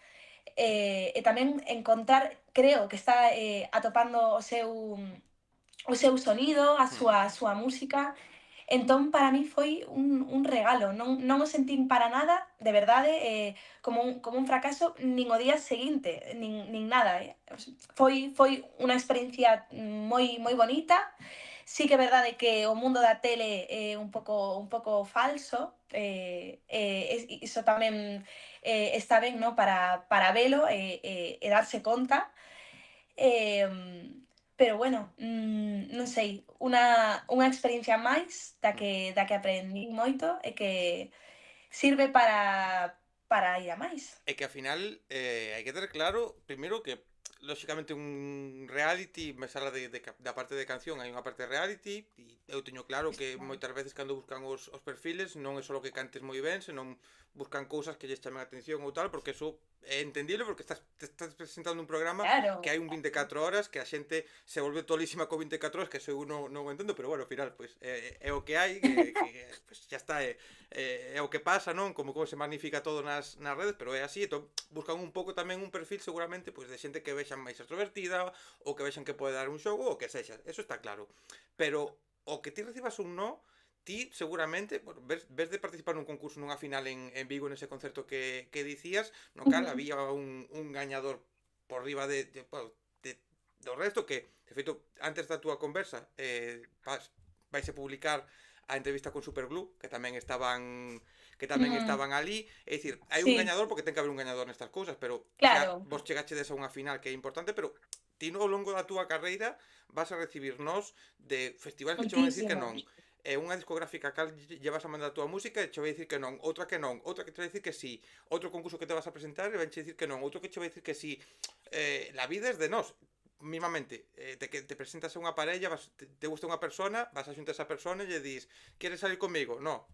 e tamén encontrar, creo que está atopando o seu sonido, Mm. a súa música. Entón, para mí foi un regalo, non o sentín para nada, de verdade, como un fracaso, nin o día seguinte, nin nada. Foi unha experiencia moi bonita. Sí que é verdade que o mundo da tele é un pouco falso, iso tamén está ben, no, para velo e darse conta. Pero bueno, non sei, unha experiencia máis Mm. da que aprendín moito e que sirve para ir a máis. É que ao final hai que ter claro, primeiro que lóxicamente un reality me sala da parte de canción hai unha parte de reality e eu teño claro que moitas veces cando buscan os perfiles non é só que cantes moi ben, senón buscan cousas que lles chamen a atención ou tal, porque eso é entendible porque te estás presentando un programa que Claro, hai un 24 horas, que a xente se volve tolísima co 24 horas, que eso eu non o entendo, pero bueno, ao final, pois, é o que hai, que pues, xa está, é o que pasa, non? Como se magnifica todo nas redes, pero é así, entón buscan un pouco tamén un perfil seguramente pois de xente que vexan máis extrovertida ou que vexan que pode dar un xogo ou que sexa, eso está claro. Pero o que ti recibas un no, ti seguramente, bueno, ves de participar nun concurso nunha final en Vigo nese concerto que dicías, no cal ujú, había un gañador por riba bueno, do resto que, de feito, antes da túa conversa vais a publicar a entrevista con Superglue, que tamén mm, estaban ali, é dicir, hai un sí, gañador porque ten que haber un gañador nestas cousas, pero xa claro, vos chegachedes a unha final que é importante, pero ti ao longo da túa carreira vas a recibir nos de festivais que che van a dicir que non, moitísimos. unha discográfica cal lle vas a mandar a túa música e che vai dicir que non, outra que non, outra que te vai dicir que sí, outro concurso que te vas a presentar e vanche dicir que non, outro que che vai dicir que sí. La vida es de nós, mismamente, te presentas a unha parella, te gusta unha persona, vas a xuntar a esa persona e lle dis, queres salir comigo? No.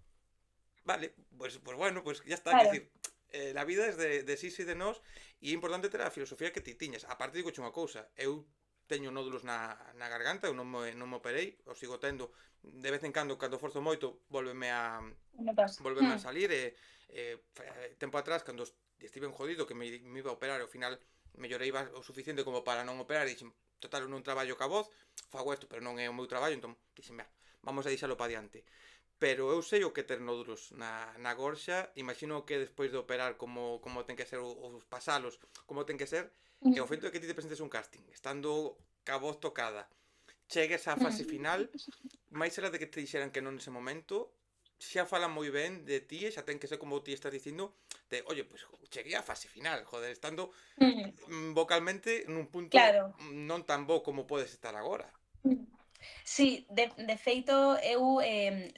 Vale, pues bueno, pues ya está, que Claro, decir, la vida es de sí e de nós e é importante ter a filosofía que ti tiñas. Aparte digo unha cousa, eu teño nódulos na garganta, eu non me operei, o sigo tendo de vez en cando forzo moito, me pasa. volveme a salir tempo atrás cando estiven jodido que me iba a operar e ao final mellorei o suficiente como para non operar e dixen, total, eu non traballo ca voz, fago isto, pero non é o meu traballo, entón dixen, vamos a deixalo para diante. Pero eu sei o que ter nódulos na gorxa, imagino que despois de operar como ten que ser os pasalos, como ten que ser, e o feito de que ti te presentes un casting, estando ca voz tocada, chegues á fase final, máis era de que te dixeran que non nese momento, xa falan moi ben de ti e xa ten que ser como ti estás dicindo, de, oye, pues cheguei á fase final, joder, estando vocalmente nun punto Claro. non tan bo como podes estar agora. Sí, de feito, eu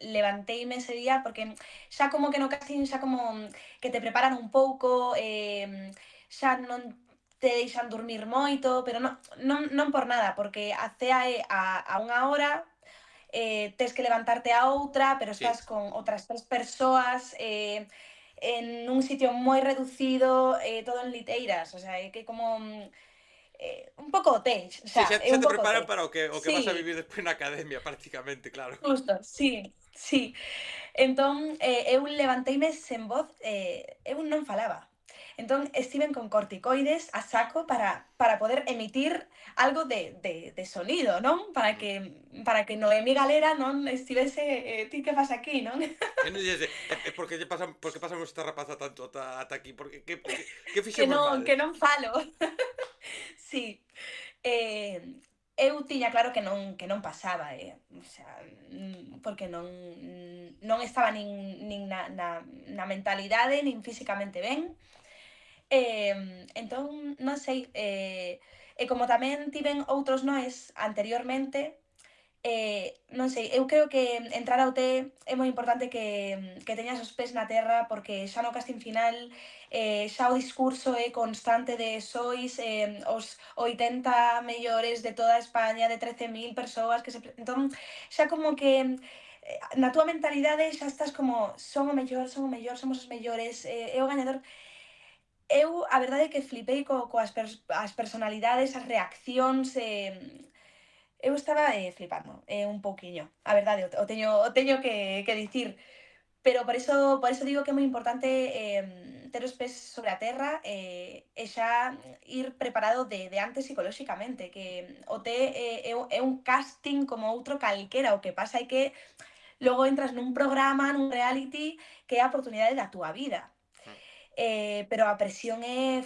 levanteime ese día porque xa como que no casting xa como que te preparan un pouco, xa non te deixan dormir moito, pero non por nada, porque a cea é a unha hora, tes que levantarte a outra, pero estás Sí. con outras 3 persoas, en un sitio moi reducido, todo en liteiras, o sea, é que como un pouco hotéis, o Sí, sea, é xa un te pouco preparan hotéis. para o que vas a Sí, vivir despois na academia, prácticamente, claro. justo, sí, sí. Entón, eu levanteime sen voz, eu non falaba. Entón, estiven con corticoides a saco para poder emitir algo de sonido, non? Mm. Para que Noemí Galera non estivese, ti que fas aquí, non? E non dixese, porque pasamos esta rapaza tanto ata aquí, porque que Que fixemos non, mal? que non falo. Sí. eh, eu tiña claro que non pasaba, o sea, porque non estaba nin na mentalidade, nin físicamente ben. Entón, non sei, e como tamén tiven outros noes anteriormente, non sei, eu creo que entrar ao té é moi importante que teñas os pés na terra, porque xa no casting final, xa o discurso é constante de sois, os 80 mellores de toda España, de 13.000 persoas que se entón, xa como que, na túa mentalidade xa estás como: son o mellor, somos os mellores, é o gañador". Eu a verdade é que flipei as personalidades, as reaccións, eu estaba, flipando, un pouquiño, a verdade, o teño que dicir, pero por eso digo que é moi importante, ter os pés sobre a terra, e xa ir preparado de antes psicolóxicamente, que o té é un casting como outro calquera, o que pasa é que logo entras nun programa, nun reality, que é a oportunidade da túa vida. Pero a presión é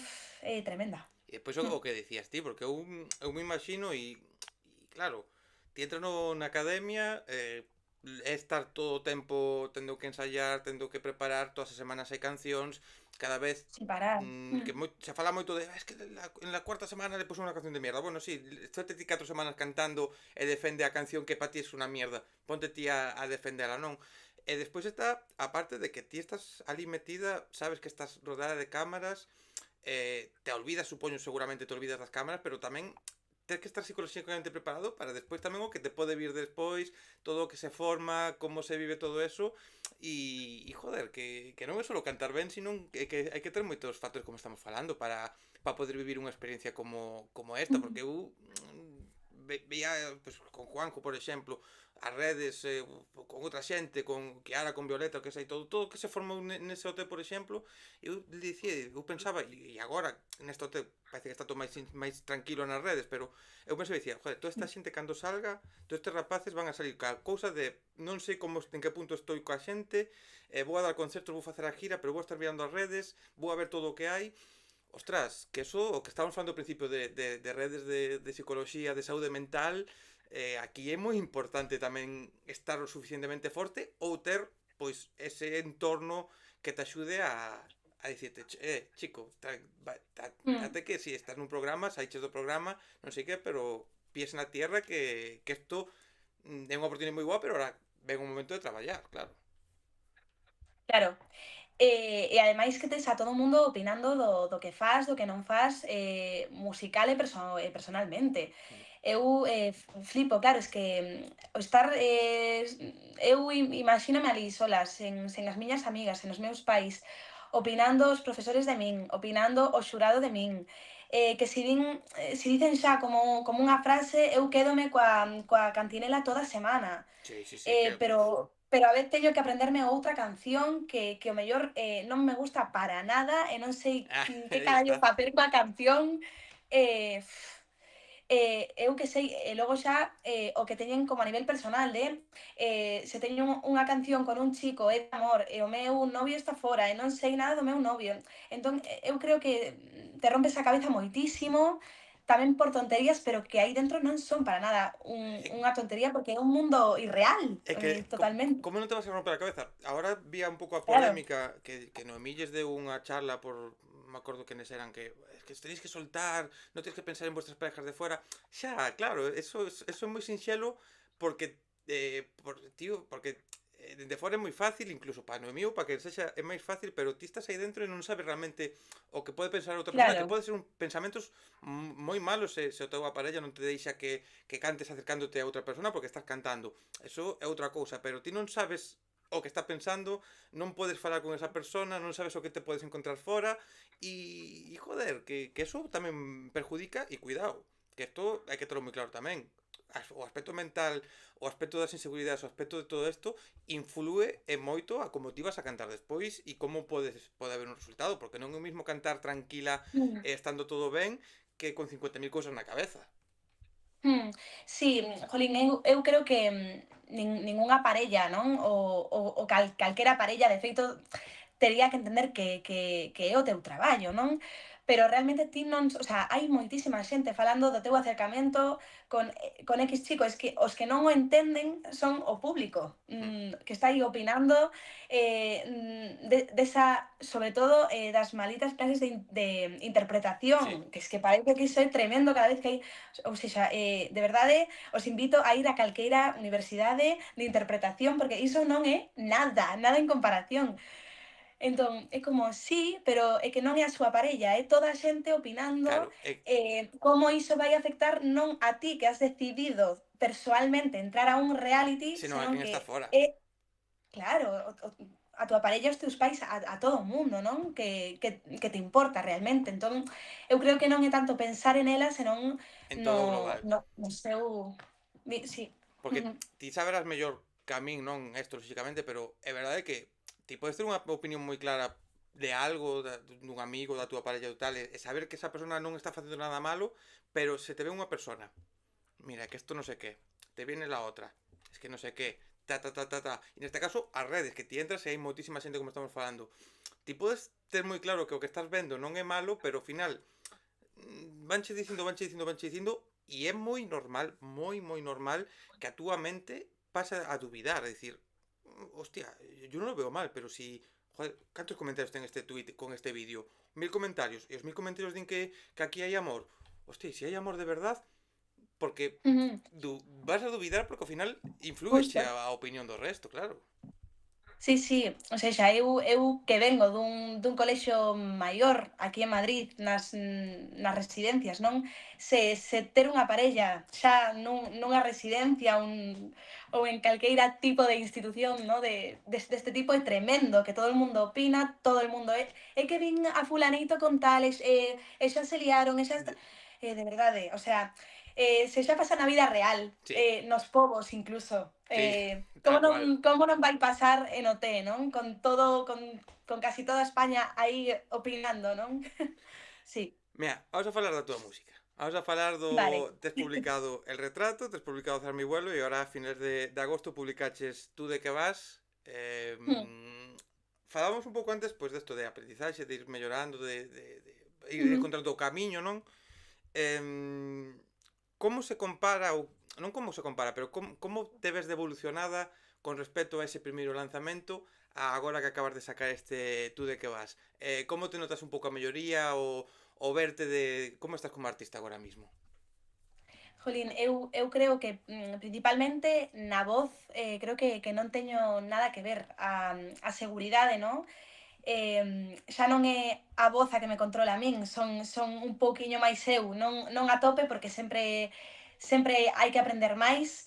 tremenda. E despois Mm, o que decías ti, porque eu me imagino e claro, ti entras na academia, é estar todo o tempo tendo que ensayar, tendo que preparar, todas as semanas hai cancións, cada vez sin parar. que se fala moito de es que en la cuarta semana le puso unha canción de mierda. Bueno, sí, estate ti 4 semanas cantando e defende a canción que para ti é unha mierda. Ponte ti a defendela, non? E despois está a parte de que ti estás ali metida, sabes que estás rodeada de cámaras, te olvidas, supoño, seguramente te olvidas das cámaras, pero tamén tens que estar psicolóxicamente preparado para despois tamén o que te pode vir despois, todo o que se forma, como se vive todo eso, joder, que non é só cantar ben, sino que hai que ter moitos factores como estamos falando para poder vivir unha experiencia como esta, porque eu veía pues, con Juanjo, por exemplo, as redes, con outra xente, con Kiara, con Violeta, que sei, todo que se formou nese OT, por exemplo, eu dicía, eu pensaba, e agora neste OT parece que está todo máis tranquilo nas redes, pero eu pensaba e dicía, joder, toda esta xente cando salga, todos estes rapaces van a salir ca cousa de non sei como en que punto estou coa xente, vou a dar concertos, vou facer a gira, pero vou estar mirando as redes, vou a ver todo o que hai. Ostras, que eso, o que estábamos falando ao principio de redes de psicología, de saúde mental, aquí é moi importante tamén estar o suficientemente forte ou ter, pois, ese entorno que te axude a dicirte, chico, Mm. até que si estás nun programa, saiches do programa, non sei que, pero pies na tierra que isto é unha oportunidade moi boa, pero ahora ven un momento de traballar, claro. Claro. E ademais que tes a todo o mundo opinando do que fas, do que non fas, musical e personalmente. Eu, flipo, claro, es que o estar, eu imagínome alí sola, sen as miñas amigas, sen os meus pais, opinando os profesores de min, opinando o xurado de min, que se dicen xa como unha frase, eu quédome coa cantinela toda a semana. Sí, sí, sí, que Pero a vez teño que aprenderme outra canción que o mellor, non me gusta para nada e non sei que aí carallo está. facer coa canción, eh, eu que sei, e logo xa, o que teñen como a nivel personal de, se teño unha canción con un chico é de amor e o meu novio está fora e non sei nada do meu novio. Entón, eu creo que te rompes a cabeza moitísimo, tamén por tonterías, pero que aí dentro non son para nada unha tontería porque é un mundo irreal, É que, totalmente. como non te vas a romper a cabeza? Ahora vía un pouco a Claro, polémica que Noemilles deu unha charla por... Me acordo que nes eran que es que tenéis que soltar, non tenéis que pensar en vuestras parejas de fuera. Xa, claro, eso é moi sinxelo porque porque dende fora é moi fácil, incluso para Noemí ou para que sexa é máis fácil, pero ti estás aí dentro e non sabes realmente o que pode pensar outra persona, que claro. pode ser pensamentos moi malos se o teu aparello non te deixa que cantes acercándote a outra persona porque estás cantando. Eso é outra cousa, pero ti non sabes o que está pensando, non podes falar con esa persona, non sabes o que te podes encontrar fora joder, que eso tamén perjudica e cuidado, que isto hai que terlo moi claro tamén. O aspecto mental, o aspecto das inseguridades, o aspecto de todo isto inflúe en moito a como ti vas a cantar despois e como pode haber un resultado, porque non é o mismo cantar tranquila estando todo ben que con 50.000 cousas na cabeza. Sí, jolín, eu creo que, ningunha parella, non? O calquera parella, de feito, tería que entender que é o teu traballo, non? pero realmente ti non, o sea, hai moitísima xente falando do teu acercamento con X chico, es que os que non o entenden son o público, que está aí opinando desa, sobre todo, das malitas clases de Sí, interpretación, que es que parece que iso é tremendo cada vez que hai, ou seja, de verdade, os invito a ir a calqueira universidade de interpretación, porque iso non é nada, nada en comparación. Entón, é como, sí, pero é que non é a súa parella, é toda a xente opinando claro, como iso vai afectar non a ti que has decidido persoalmente entrar a un reality, senón a senón quen que está fora. é, claro, a túa parella, os teus pais, a todo o mundo, non? Que te importa realmente. Entón, eu creo que non é tanto pensar en ela, senón En no, todo o global. no seu... Sí. Porque ti saberás mellor que a min, non isto, lóxicamente, pero é verdade que ti podes ter unha opinión moi clara de algo, dun amigo, da túa parella ou tal, e saber que esa persona non está facendo nada malo, pero se te ve unha persona, mira, que isto non sei que, te viene la otra, es que non sei que, ta. E neste caso, as redes, que ti entras e hai moitísima xente como estamos falando. Ti podes ter moi claro que o que estás vendo non é malo, pero ao final vanche dicindo e é moi normal que a túa mente pasa a dubidar, a decir, hostia, yo non lo veo mal, pero si, joder, cantos comentarios ten este tweet con este vídeo? 1000 comentarios, e os 1000 comentarios din que aquí hai amor. Hostia, se hai amor de verdad, porque vas a dubidar porque ao final influeche Justo. a opinión do resto, claro. Sí, sí, o sexa, eu que vengo dun colexio maior aquí en Madrid, nas residencias, non? Se ter unha parella xa nunha residencia ou en calqueira tipo de institución, no? Deste tipo é tremendo, que todo el mundo opina, todo el mundo é que vin a fulanito con tales, e xa se liaron, e xa está... de verdade, o sea, se xa pasa na vida real, Sí, nos povos incluso, sí, tal cual. como non vai pasar en OT, non? Con todo, con casi toda España aí opinando, non? Sí, Mira, vamos a falar da túa música. Vamos a falar do... vale. Tes publicado El Retrato, tes publicado Zar mi vuelo e agora a finales de agosto publicaches Tú de que vas. Mm, Falábamos un pouco antes pois desto de aprendizaxe, de ir mellorando, de ir ujú. encontrando o camiño, non? Como se compara ou non como se compara, pero como te ves de evolucionada con respecto a ese primeiro lanzamento a agora que acabas de sacar este Tú de que vas? Como te notas un pouco a melloría o verte de como estás como artista agora mismo? Jolín, eu creo que principalmente na voz, creo que non teño nada que ver a seguridade, non? Xa non é a voz a que me controla a min, son un pouquiño máis eu, non a tope porque sempre hai que aprender máis,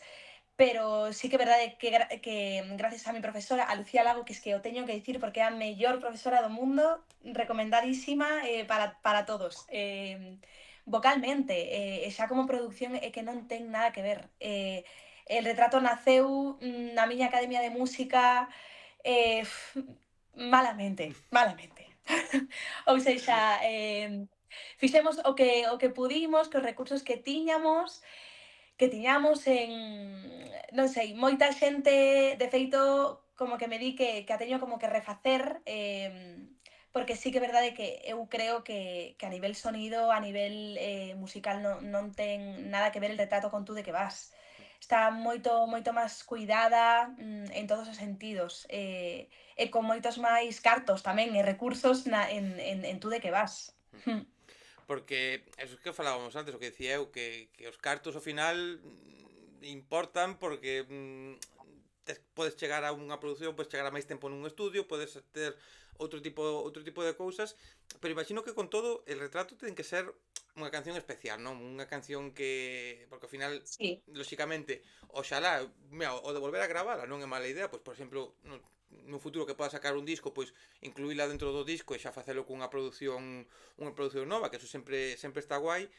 pero sí que é verdade que gracias a mi profesora, a Lucía Lago, que es que o teño que dicir porque é a mellor profesora do mundo, recomendadísima para todos. Vocalmente, e xa como producción é que non ten nada que ver. El retrato naceu na miña academia de música eh, malamente. Ou sexa, fixemos o que pudimos, cos recursos que tiñamos en, non sei, moita xente, de feito, como que me di que a teño como que refacer, porque sí que é verdade que eu creo que a nivel sonido, a nivel musical non ten nada que ver el retrato con Tú de que vas. Está moito máis cuidada en todos os sentidos, e con moitos máis cartos tamén e recursos en Tú de que vas. Porque eso que falábamos antes, o que decía eu, que os cartos ao final importan porque podes chegar a unha produción, podes chegar a máis tempo nun estudio, podes ter outro tipo de cousas, pero imagino que con todo el retrato ten que ser unha canción especial, non? Unha canción que porque ao final Sí. lóxicamente, oxalá, mira, o de volver a gravala non é mala idea, pois por exemplo, no futuro que poda sacar un disco, pois incluíla dentro do disco e xa facelo cunha produción nova, que eso sempre está guai,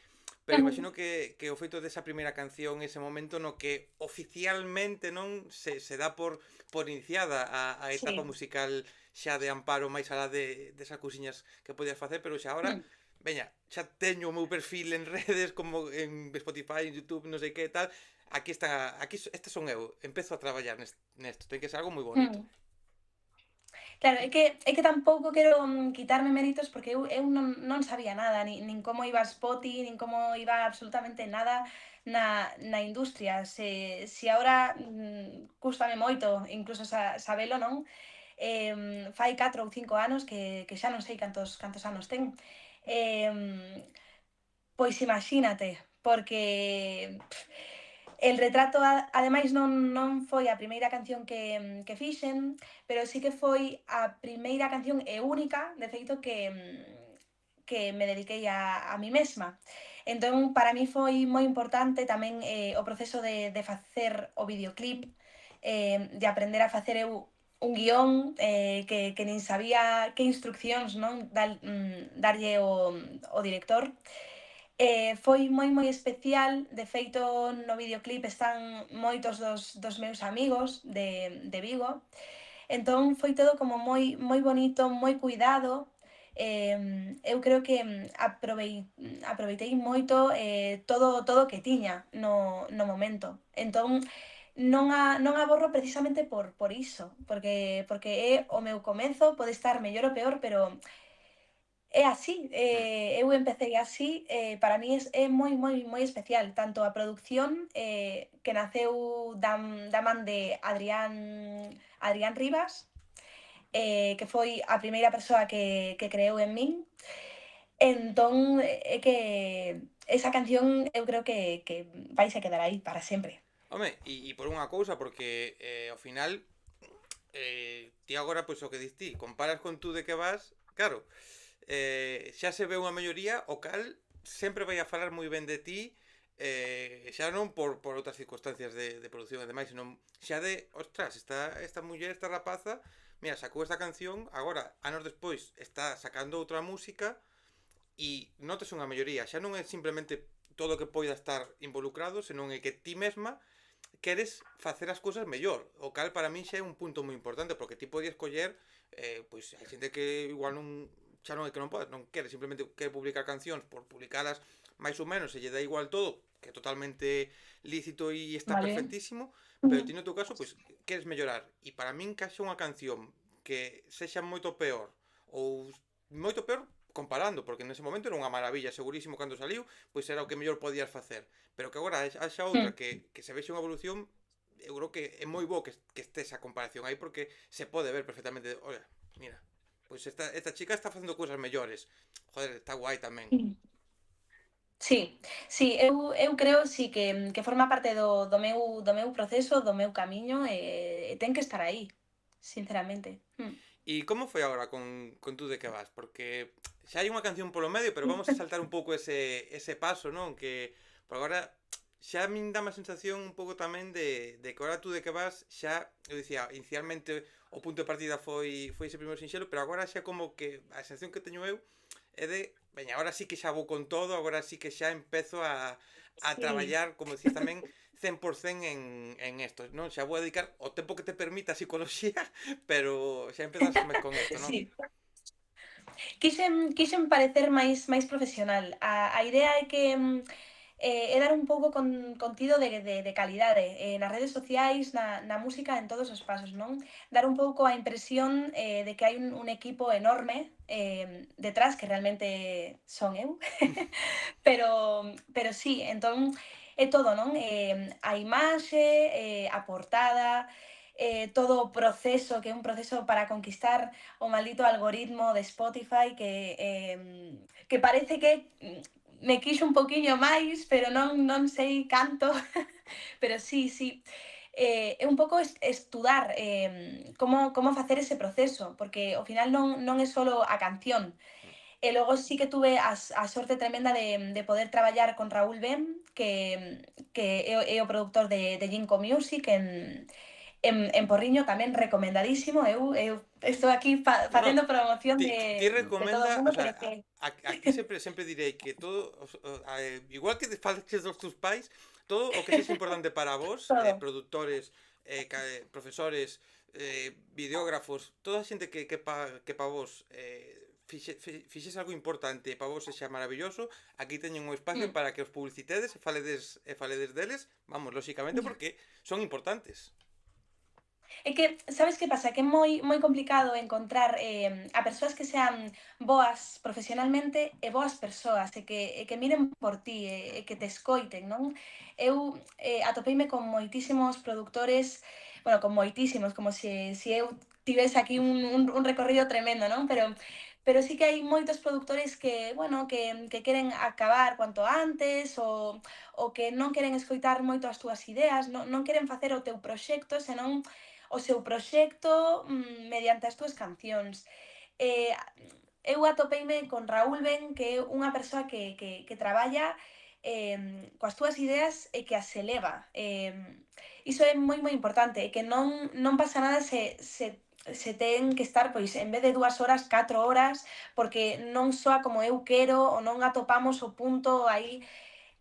pero Ujú. imagino que o feito desa primeira canción, ese momento no que oficialmente non se dá por iniciada a etapa Sí. musical xa de Amparo máis alá desas cousiñas que podías facer, pero xa ahora, veña, xa teño o meu perfil en redes como en Spotify, en YouTube, non sei que tal, aquí estas son eu, empezo a traballar nesto, ten que ser algo moi bonito. Mm. Claro, é que tampouco quero quitarme méritos porque eu non sabía nada, nin como iba Spoti, nin como iba absolutamente nada na industria. Se agora cústame moito incluso sabelo, non? Fai 4 ou 5 anos que xa non sei cantos anos ten. Eh, Pois imagínate, porque el retrato ademais non foi a primeira canción que fixen, pero sí que foi a primeira canción e única, de feito, que me dediquei a mí mesma. Entón, para mí foi moi importante tamén o proceso de facer o videoclip, de aprender a facer eu un guión que nin sabía que instruccións non darlle o director. Foi moi especial, de feito no videoclip están moitos dos meus amigos de Vigo, entón foi todo como moi bonito, moi cuidado. Eu creo que aproveitei moito todo o que tiña no momento. Entón non a borro precisamente por iso, porque é o meu comezo, pode estar mellor ou peor, pero é así, Mm. eu empecé así, para mí é moi especial, tanto a produción, que naceu da man de Adrián Rivas, que foi a primeira persoa que creeu en min. Entón, é que esa canción eu creo que vaise quedar aí para sempre. Home, e por unha cousa, porque ao final ti agora, pois o que dis ti, comparas con tú de que vas, claro, xa se ve unha melloría, o cal sempre vai a falar moi ben de ti, xa non por outras circunstancias de produción e demais, senón xa de, ostras, esta muller, esta rapaza, mira, sacou esta canción, agora, anos despois, está sacando outra música, e notas unha melloría, xa non é simplemente todo o que poida estar involucrado, senón é que ti mesma queres facer as cousas mellor, o cal para min xa é un punto moi importante, porque ti podías coller, pois hai xente que igual non, xa non é que non pode, non quere, simplemente quere publicar cancións por publicalas máis ou menos, se lle dá igual todo, que é totalmente lícito e está Vale. perfectísimo, pero ti no teu caso, pois, queres mellorar, e para min caixa unha canción que sexa moito peor, ou moito peor comparando, porque nese momento era unha maravilla, segurísimo cando saliu, pois era o que mellor podías facer. Pero que agora haxa outra que se vexe unha evolución, eu creo que é moi bo que este esa comparación aí, porque se pode ver perfectamente, oye, mira, pois esta chica está facendo cousas mellores. Joder, está guai tamén. Sí, sí, eu creo sí que forma parte do meu proceso, do meu camiño, e ten que estar aí, sinceramente. E como foi agora con tú de que vas? Porque xa hai unha canción polo medio, pero vamos a saltar un pouco ese paso, non? Que por agora xa a min dá má sensación un pouco tamén de que agora tú de que vas xa, eu dicía, inicialmente o punto de partida foi ese primeiro sinxelo, pero agora xa como que a sensación que teño eu é de, veña, agora sí que xa vou con todo, agora sí que xa empezo a Sí, traballar, como decís tamén, 100% en esto, non? Xa vou a dedicar o tempo que te permita a psicología, pero xa empezas con esto, non? sí. Quixen parecer máis profesional. A idea é que é dar un pouco contido de calidade nas redes sociais, na música, en todos os pasos, non? Dar un pouco a impresión de que hai un equipo enorme detrás, que realmente son eu. Pero sí, entón é todo, non? A imaxe, a portada, todo o proceso, que é un proceso para conquistar o maldito algoritmo de Spotify que parece que me quixo un poquiño máis, pero non sei canto, pero sí, sí. É un pouco estudar como facer ese proceso, porque ao final non é solo a canción. E logo sí que tuve a sorte tremenda de poder traballar con Raúl Ben, que é o produtor de Jinko Music en Porriño, tamén recomendadísimo. Eu estou aquí No, no, facendo promoción ti de todo o recomenda, mundo, o sea, pero que aquí sempre direi que todo, igual que falaches dos tus pais, todo o que sexa importante para vos, todo. productores, profesores, videógrafos, toda a xente que pa vos fixes algo importante para vos sexa maravilloso, aquí teñen un espacio Mm. para que os publicitedes e faledes deles, vamos, lóxicamente porque son importantes. É que, sabes que pasa? Que é moi complicado encontrar a persoas que sean boas profesionalmente e boas persoas, e que miren por ti, e que te escoiten, non? Eu atopeime con moitísimos produtores, bueno, con moitísimos, como se eu tivese aquí un recorrido tremendo, non? Pero sí que hai moitos produtores que, bueno, que queren acabar cuanto antes, ou que non queren escoitar moito as túas ideas, non queren facer o teu proxecto, senón o seu proxecto mediante as túas cancións. Eh, eu atopeime con Raúl Ben, que é unha persoa que traballa coas túas ideas e que as eleva. Iso é moi importante, e que non pasa nada se ten que estar, pois, en vez de 2 horas, 4 horas, porque non soa como eu quero, ou non atopamos o punto aí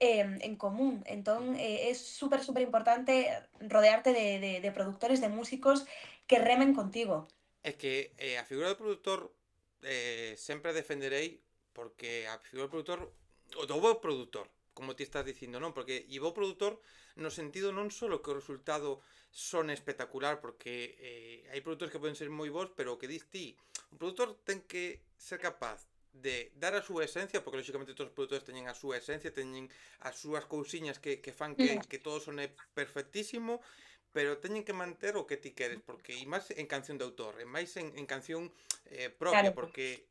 en común. Entón, é súper importante rodearte de productores, de músicos que remen contigo. É que a figura do produtor sempre a defenderei porque a figura do produtor, o do bo produtor, como ti estás dicindo, non? Porque e bo produtor no sentido non só que o resultado son espectacular, porque hai produtores que poden ser moi bons, pero o que dis ti, un produtor ten que ser capaz de dar a súa esencia, porque lógicamente todos os produtores teñen a súa esencia, teñen as súas cousiñas que fan Mm, que todo sone perfectísimo, pero teñen que manter o que ti queres, porque e máis en canción de autor, e máis en canción propia, claro, porque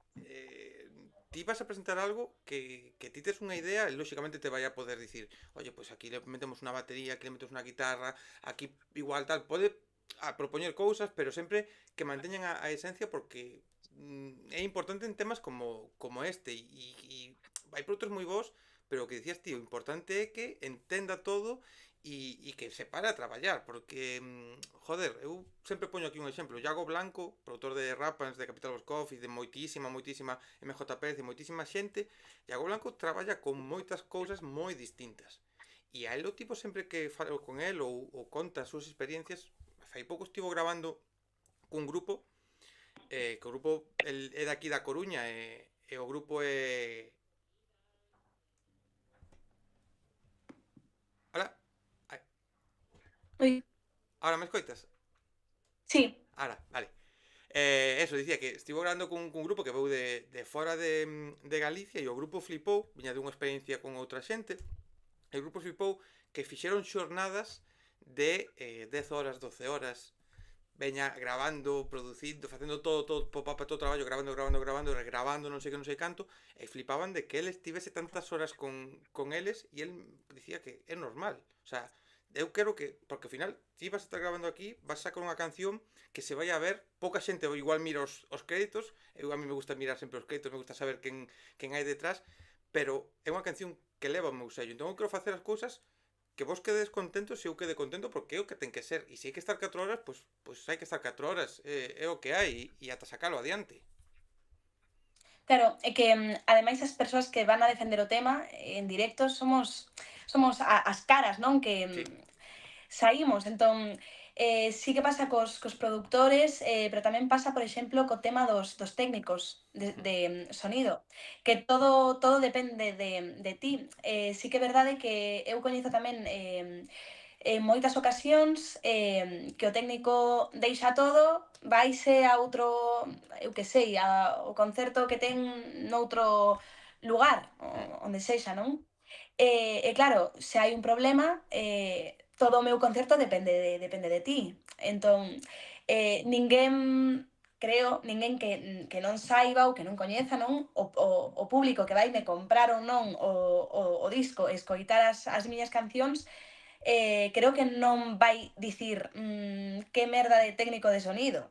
ti vas a presentar algo que ti tes unha idea e lógicamente te vai a poder dicir, oye, pues aquí le metemos unha batería, aquí le metemos unha guitarra, aquí igual tal, pode propoñer cousas, pero sempre que manteñan a esencia porque é importante en temas como este e hai produtos moi bons, pero o que dicías ti, o importante é que entenda todo e que se pare a traballar, porque, joder, eu sempre poño aquí un exemplo, Iago Blanco, produtor de Rapans, de Capital Boscoff e de moitísima MJP, de moitísima xente, Iago Blanco traballa con moitas cousas moi distintas. E a él o tipo sempre que falo con él ou conta as súas experiencias, fai pouco estivo grabando cun grupo, que o grupo el, é daqui da Coruña e o grupo é... Hola? Ai, ui, ahora me escoitas? sí, Ahora, vale. Eso, dicía que estivo grabando cun grupo que veu de fora de Galicia e o grupo flipou, viña dunha experiencia con outra xente, e o grupo flipou que fixeron xornadas de 10 horas, 12 horas, veña grabando, producindo, facendo todo o traballo, grabando, regrabando, non sei que, non sei canto, e flipaban de que el estivese tantas horas con eles e el dicía que é normal. O sea, eu quero que, porque ao final, ti vas a estar grabando aquí, vas a sacar unha canción que se vai a ver, pouca xente igual mira os créditos, eu a mí me gusta mirar sempre os créditos, me gusta saber quen hai detrás, pero é unha canción que leva o meu sello. Entón eu quero facer as cousas que vos quedes contentos e eu quede contento porque é o que ten que ser. E se hai que estar 4 horas, pues hai que estar 4 horas. É o que hai e ata sacalo adiante. claro, é que ademais as persoas que van a defender o tema en directo somos as caras, non? Que Sí. saímos. Entón, sí que pasa cos productores, pero tamén pasa, por exemplo, co tema dos técnicos de sonido, que todo depende de ti. Sí que é verdade que eu coñezo tamén en moitas ocasións que o técnico deixa todo, vaise a outro, eu que sei, o concerto que ten noutro lugar, Mm. onde sexa, non? E claro, se hai un problema, todo o meu concerto depende de ti. Entón, ninguén, creo, ninguén que non saiba ou que non coñeza, non? O público que vaime comprar ou non o disco e escoitar as miñas cancións, creo que non vai dicir que merda de técnico de sonido.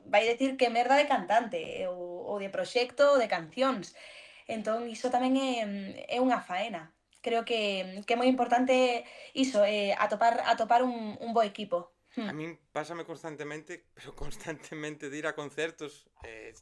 Vai dicir que merda de cantante, ou de proxecto, ou de cancións. Entón, iso tamén é unha faena. Creo que é moi importante iso, atopar un bo equipo. A min pásame constantemente, pero constantemente de ir a concertos,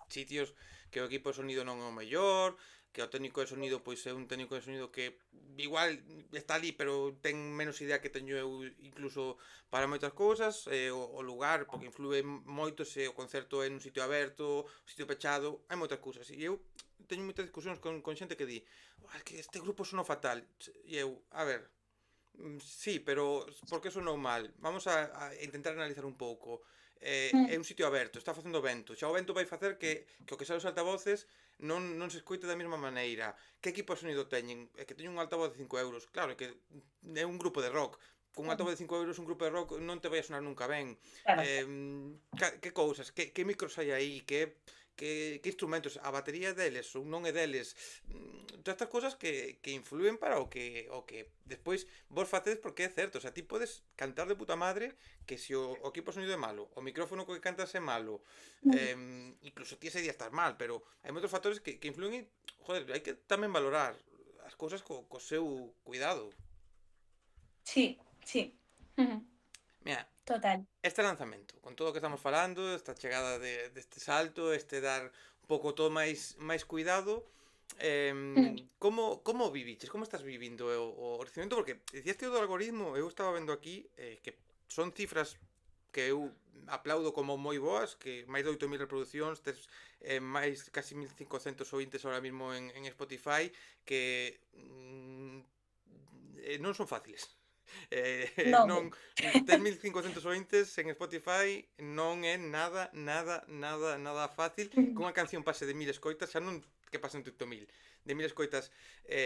sitios que o equipo de sonido non é o mellor, que o técnico de sonido pois é un técnico de sonido que igual está ali, pero ten menos idea que teño eu incluso para moitas cousas, o lugar, porque influe moito se o concerto é nun sitio aberto, sitio pechado, hai moitas cousas. E eu teño moitas discusións con xente que di, "Ah, es que este grupo sono fatal." E eu, a ver, Sí, pero por que sonou mal? Vamos a intentar analizar un pouco. É Mm, un sitio aberto, está facendo vento. Xa o vento vai facer que o que sae os altavoces non se escoite da mesma maneira. Que equipo de sonido teñen? É que teñen un altavoz de 5 euros. Claro, é que é un grupo de rock. Con un mm, altavoz de 5 euros un grupo de rock non te vai a sonar nunca ben. claro. Que cousas? Que micros hai aí? Que instrumentos? A batería é deles ou non é deles? Todas estas cousas que influen para o que despois vos facedes porque é certo, o sea, ti podes cantar de puta madre que se o equipo de sonido é malo, o micrófono co que cantas é malo, Mm, incluso ti ese día estás mal, pero hai moitos factores que influen e, joder, hai que tamén valorar as cousas co seu cuidado. sí, sí. Ujú, Mira, total. este lanzamento, con todo o que estamos falando, esta chegada deste salto, este dar un pouco todo máis cuidado, Mm, como viviches? Como estás vivindo o recibimento? Porque dicías do algoritmo, eu estaba vendo aquí que son cifras que eu aplaudo como moi boas, que máis de 8.000 reproduccións, tes máis casi 1.500 ointes ahora mismo en Spotify, que non son fáciles. no, Non, 3.500 ointes en Spotify non é nada, nada, nada, nada fácil. Que mm, unha canción pase de 1.000 escoitas, xa non que pase en 100.000, de 1.000 escoitas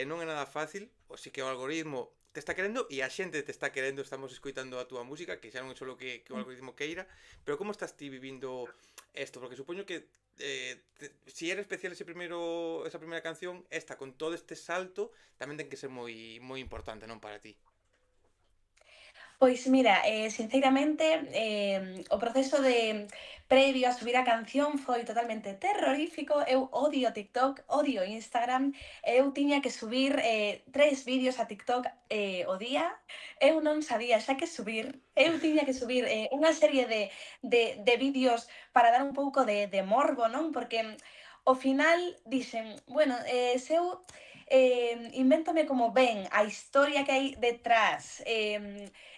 non é nada fácil, o si que o algoritmo te está querendo e a xente te está querendo, estamos escoitando a túa música, que xa non é só que o algoritmo queira, pero como estás ti vivindo isto? Porque supoño que si era especial esa primeira canción, esta con todo este salto tamén ten que ser moi importante, non, para ti? Pois mira, sinceramente, o proceso de previo a subir a canción foi totalmente terrorífico. Eu odio TikTok, odio Instagram. Eu tiña que subir 3 vídeos a TikTok o día. Eu non sabía xa que subir. Eu tiña que subir unha serie de vídeos para dar un pouco de morbo, non? Porque ao final dixen, bueno, se eu invéntome como ben a historia que hai detrás,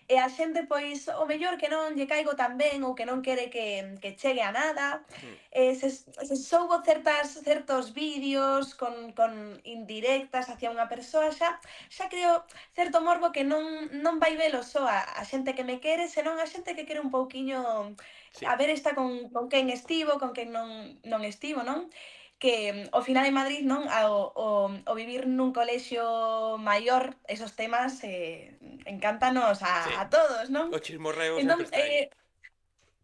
e a xente, pois, o mellor que non lle caigo tan ben ou que non quere que chegue a nada, Hmm. se soubo certos vídeos con indirectas hacia unha persoa, xa creo certo morbo que non vai velo só a xente que me quere, senón a xente que quere un pouquiño a Sí, ver esta con quen estivo, con quen non estivo, non? Que ao final en Madrid, non, o vivir nun colexio maior, esos temas encántanos sí. a todos, non? O chismorreo Entón, sempre está aí.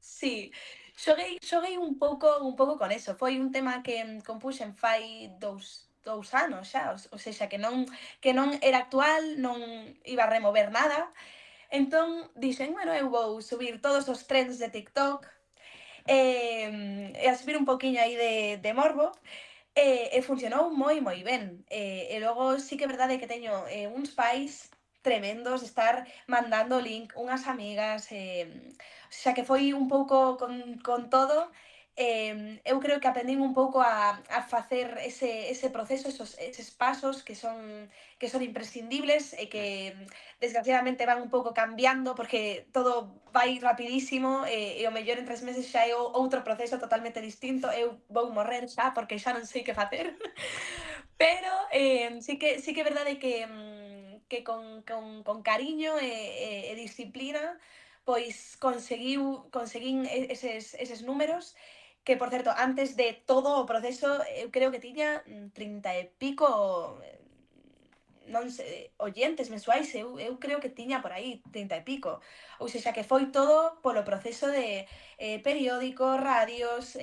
sí, xoguei un pouco con eso. Foi un tema que compuxen fai dous anos xa, ou sexa que non era actual, non iba a remover nada. Entón dixen, bueno, eu vou subir todos os trends de TikTok, e a subir un poquiño aí de morbo. E funcionou moi ben. E logo sí que é verdade que teño uns pais tremendos de estar mandando o link unhas amigas, o sea que foi un pouco con todo. Eu creo que aprendín un pouco a facer ese proceso, eses pasos que son imprescindibles e que Hmm. desgraciadamente van un pouco cambiando porque todo vai rapidísimo e o mellor en 3 meses xa é outro proceso totalmente distinto. Eu vou morrer xa porque xa non sei que facer. Pero sí que é verdade que con cariño e disciplina pois conseguín eses números que, por certo, antes de todo o proceso eu creo que tiña 30 e pico non sei, oyentes mensuais, eu creo que tiña por aí 30 e pico. Ou sexa que foi todo polo proceso de periódicos, radios,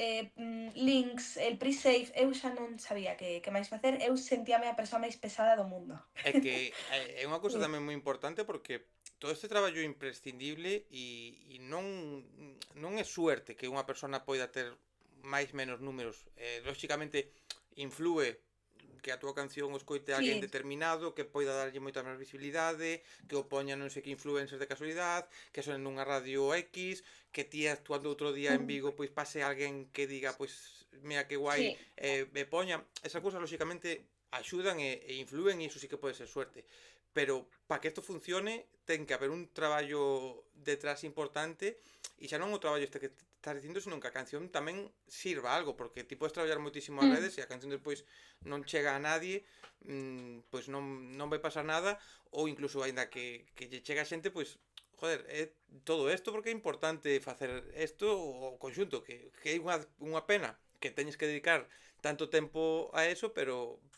links, el pre-save, eu xa non sabía que máis facer, eu sentíame a persoa máis pesada do mundo. É que é unha cousa Sí. tamén moi importante porque todo este traballo é imprescindible e non é suerte que unha persona poida ter máis menos números. Lóxicamente inflúe que a túa canción o escoite alguén Sí. determinado, que poida darlle moita máis visibilidade, que o poña non sei que influencers de casualidade, que sonen nunha radio X, que ti actuando outro día en Mm, Vigo, pois pase alguén que diga, pois, mira que guai, sí. me poña. Esas cousas, lóxicamente, axudan e influen e iso sí que pode ser suerte. pero para que isto funcione ten que haber un traballo detrás importante e xa non o traballo este que estás dicindo, senón que a canción tamén sirva algo, porque ti podes traballar moitísimo as Mm, redes e a canción despois non chega a nadie, pois non vai pasar nada, ou incluso aínda que lle chega a xente, pois joder, é todo isto porque é importante facer isto o conxunto, que é unha pena que teñes que dedicar tanto tempo a eso,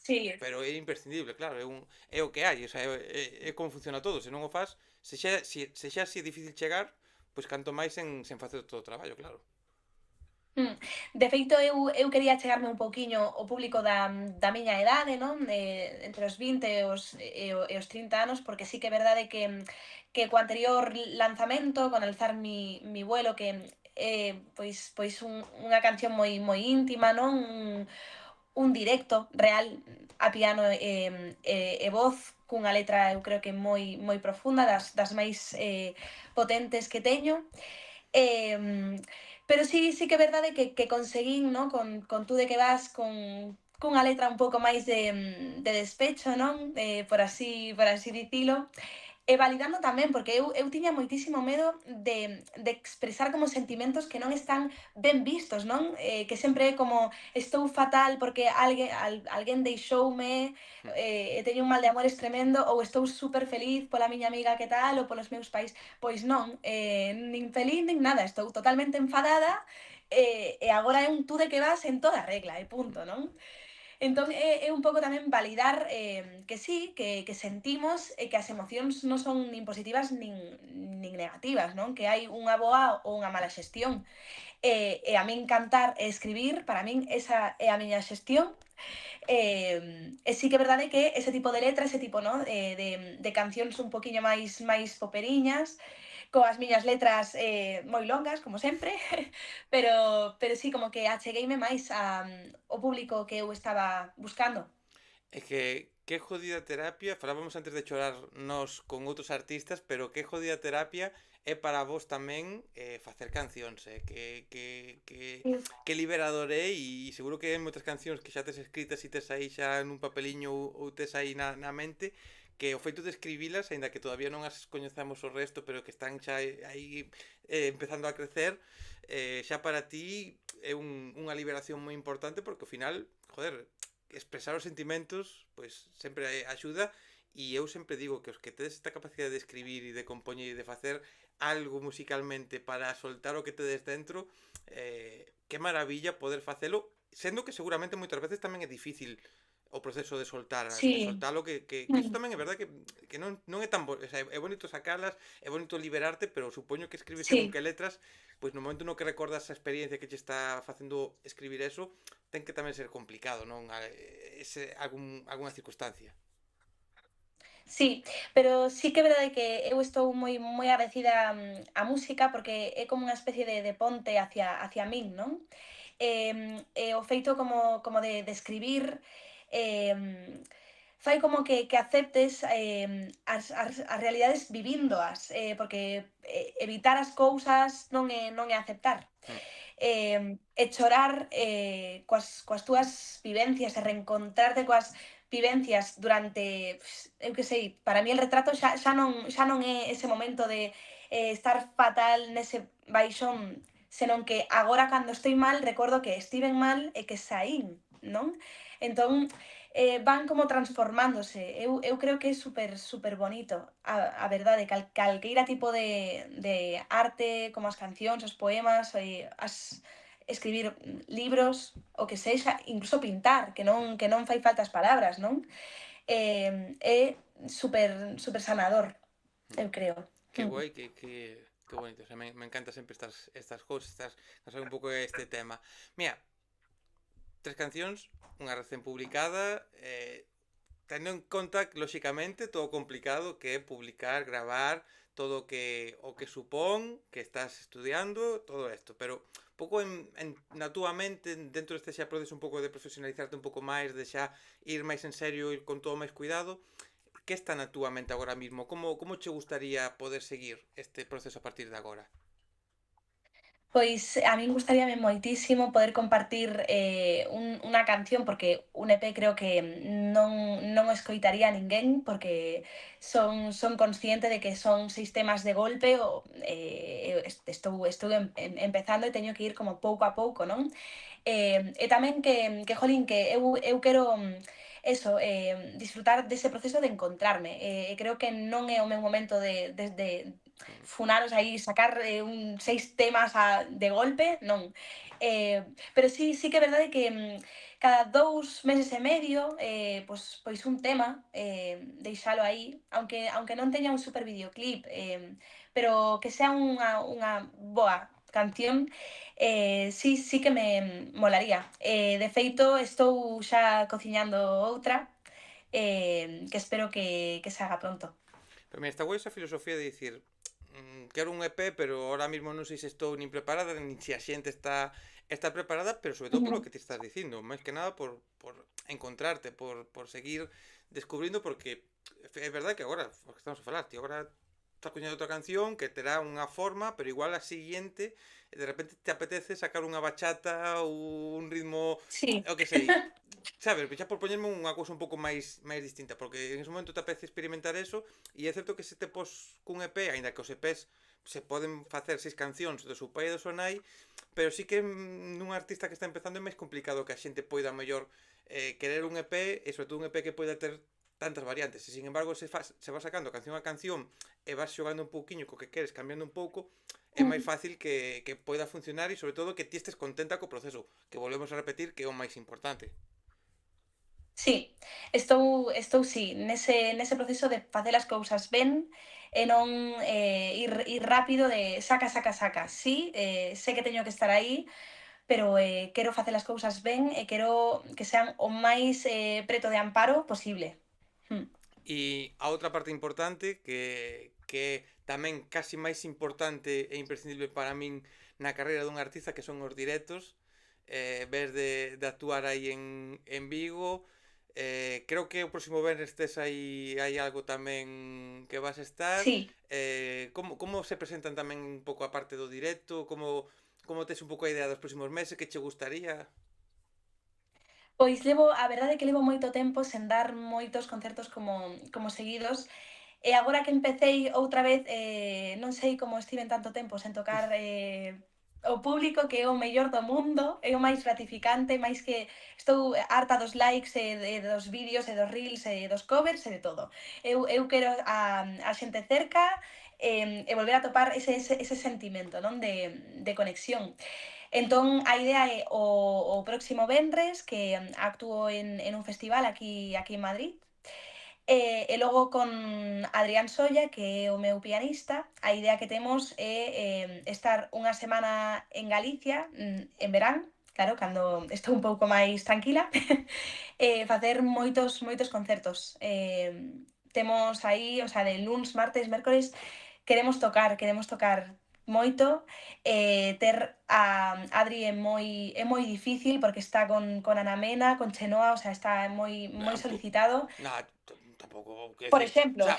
sí. pero é imprescindible, claro, é o que hai, o sea, é como funciona todo, se non o faz, se xa si é difícil chegar, pois canto máis sen facer todo o traballo, claro. Mm. De feito, eu quería chegarme un pouquiño ao público da miña idade, non? Entre os 20 e os 30 anos, porque sí que é verdade que co anterior lanzamento, con Alzar mi vuelo, que pois unha canción moi íntima, non? Un directo real a piano e voz cunha letra eu creo que moi profunda, das máis potentes que teño. Em, pero sí que é verdade que conseguín, ¿no? Con Tú de que vas, cunha letra un pouco máis de despecho, non? Por así dicilo. E validando tamén, porque eu tiña moitísimo medo de expresar como sentimentos que non están ben vistos, non? Que sempre é como estou fatal porque alguén deixoume, Hmm. e teño un mal de amores tremendo, ou estou super feliz pola miña amiga que tal, ou polos meus pais. Pois non, nin feliz nin nada, estou totalmente enfadada, e agora é un tú de que vas en toda regla, e punto, non? Entón é un pouco tamén validar que sí, que sentimos e que as emocións non son nin positivas nin negativas, non? Que hai unha boa ou unha mala xestión. E a min cantar e escribir, para min esa é a miña xestión. E sí que é verdade que ese tipo de letra, ese tipo, ¿no? De cancións un poquinho máis poperiñas, coas miñas letras moi longas, como sempre, pero sí, como que achegueime máis ao público que eu estaba buscando. É que jodida terapia, falábamos antes de chorar nós con outros artistas, pero que jodida terapia é para vos tamén facer cancións, Sí. que liberador é e seguro que hai moitas cancións que xa tes escritas e tes aí xa nun papeliño ou tes aí na mente que o feito de escribilas, aínda que todavía non as coñezamos o resto, pero que están xa aí empezando a crecer, xa para ti é unha liberación moi importante porque ao final, joder, expresar os sentimentos, pois sempre axuda e eu sempre digo que os que tedes esta capacidade de escribir e de compoñer e de facer algo musicalmente para soltar o que tedes dentro, que maravilla poder facelo, sendo que seguramente moitas veces tamén é difícil o proceso de Sí. soltalo, que iso Mm. tamén é verdade que non é tan o sea, é bonito sacalas, é bonito liberarte, pero supoño que escribir según Sí. que letras, pois no momento no que recordas a experiencia que che está facendo escribir eso, ten que tamén ser complicado, non? Algunha circunstancia. Sí, pero sí que é verdade que eu estou moi agradecida á música porque é como unha especie de ponte hacia min, non? E o feito como de escribir, em, fai como que aceptes as realidades vivíndoas, porque evitar as cousas non é aceptar. Mm. E chorar coas túas vivencias e reencontrarte coas vivencias durante, eu que sei, para mí el retrato xa non é ese momento de estar fatal nese baixón, senón que agora cando estou mal recordo que estiven mal e que saín, non? Entón, van como transformándose. Eu creo que é super bonito, a verdade, calqueira tipo de arte, como as cancións, os poemas, escribir libros, o que sexa, incluso pintar, que non fai falta as palabras, non? É super sanador, Mm. eu creo. Que guai, que bonito. O sea, me encanta sempre estas cousas, un pouco este tema. Mira, tres cancións, unha recén publicada, tendo en conta, lóxicamente, todo o complicado que é publicar, gravar, todo o que supón, que estás estudiando, todo isto, pero pouco na túa mente, dentro deste xa proceso un pouco de profesionalizarte un pouco máis, de xa ir máis en serio, ir con todo máis cuidado, que está na túa mente agora mismo? Como che gustaría poder seguir este proceso a partir de agora? Pois a min gustaríame moitísimo poder compartir unha canción, porque un EP creo que non o escoitaría a ninguén, porque son consciente de que son sistemas de golpe, estou empezando e teño que ir como pouco a pouco, non? E tamén jolín, que eu quero eso, disfrutar dese proceso de encontrarme. E creo que non é o meu momento de Mm. funaros aí, sacar 6 temas de golpe, non. Pero sí que é verdade que cada 2 meses e medio, pois un tema, deixalo aí, aunque non teña un super videoclip, pero que sea unha boa canción, sí que me molaría. De feito, estou xa cociñando outra, que espero que se haga pronto. Pero mira, está guai esa filosofía de dicir quero un EP, pero ahora mismo non sei se estou nin preparada, nin se a xente está preparada, pero sobre todo polo Ujú. que te estás dicindo, máis que nada por encontrarte, por seguir descubrindo, porque é verdade que agora, o que estamos a falar, ti agora estás coñendo outra canción que terá unha forma, pero igual a siguiente de repente te apetece sacar unha bachata ou un ritmo, Sí. o que sei, sabes, xa por poñerme unha cousa un pouco máis distinta, porque en ese momento te apetece experimentar eso, e é certo que se te pos cun EP, aínda que os EPs se poden facer 6 cancións do seu pai e do seu nai, pero sí que nun artista que está empezando é máis complicado que a xente poida mellor querer un EP, e sobre todo un EP que poida ter tantas variantes. E sin embargo, se va sacando canción a canción e vas xogando un pouquiño co que queres, cambiando un pouco, é máis fácil que poida funcionar e sobre todo que ti estes contenta co proceso, que volvemos a repetir que é o máis importante. Sí, estou sí, nese proceso de facer as cousas ben e non ir rápido de saca, saca, saca. Sí, sei que teño que estar aí, pero quero facer as cousas ben e quero que sean o máis preto de Amparo posible. Mm. E a outra parte importante que é tamén casi máis importante e imprescindible para min na carreira dun artista que son os directos, ver de actuar aí en Vigo, creo que o próximo venres tes aí hai algo tamén que vas a estar, Sí, como se presentan tamén un pouco a parte do directo, como tes un pouco a idea dos próximos meses, que che gustaría? pois a verdade é que levo moito tempo sen dar moitos concertos como seguidos. E agora que empecéi outra vez, non sei como estiven tanto tempo sen tocar o público, que é o mellor do mundo, é o máis gratificante, máis que estou harta dos likes dos vídeos e dos reels e dos covers e de todo. Eu quero a xente cerca e volver a topar ese sentimento, non, de conexión. Entón, a idea é o próximo venres que actúo en un festival aquí en Madrid, e logo con Adrián Solla, que é o meu pianista, a idea que temos é estar unha semana en Galicia, en verán, claro, cando estou un pouco máis tranquila, e facer moitos concertos. Temos aí, o sea, de luns, martes, mércores, queremos tocar moito, ter a Adri é moi difícil porque está con Ana Mena, con Chenoa, o sea, está moi Ah, solicitado. nah, tampouco, quero Por decir, o exemplo. sea,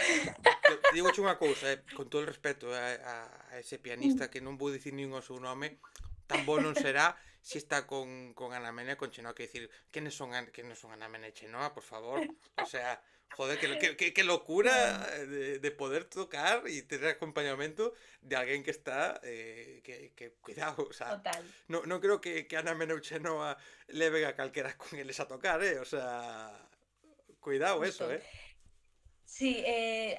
digo unha cousa, con todo o respeto a ese pianista que non vou dicir nin o seu nome, tan bo non será se está con Ana Mena e con Chenoa, que decir, quen son Ana Mena e Chenoa, por favor? O sea, joder, que locura Sí, de poder tocar e tener acompañamento de alguén que está, cuidado, o sea, total, non creo que Ana Mena ou Chenoa leven a calquera con eles a tocar, o sea, cuidado eso, justo. Sí,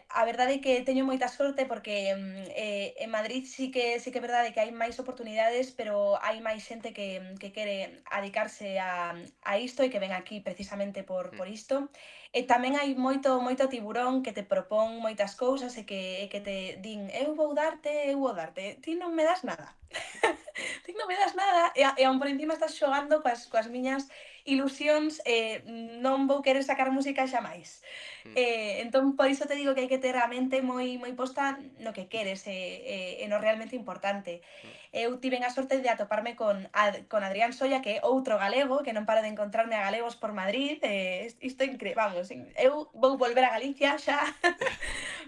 a verdade é que teño moita sorte porque en Madrid sí que é verdade que hai máis oportunidades, pero hai máis xente que quere adicarse a isto e que ven aquí precisamente por isto. E tamén hai moito tiburón que te propón moitas cousas e que te din eu vou darte, ti non me das nada. Ti non me das nada e aún por encima estás xogando coas miñas ilusións, non vou querer sacar música xa máis. Mm. Entón, por iso te digo que hai que ter a mente moi posta no que queres e no realmente importante. Mm. Eu tiven a sorte de atoparme con Adrián Solla, que é outro galego, que non paro de encontrarme a galegos por Madrid, isto é vamos, eu vou volver a Galicia xa,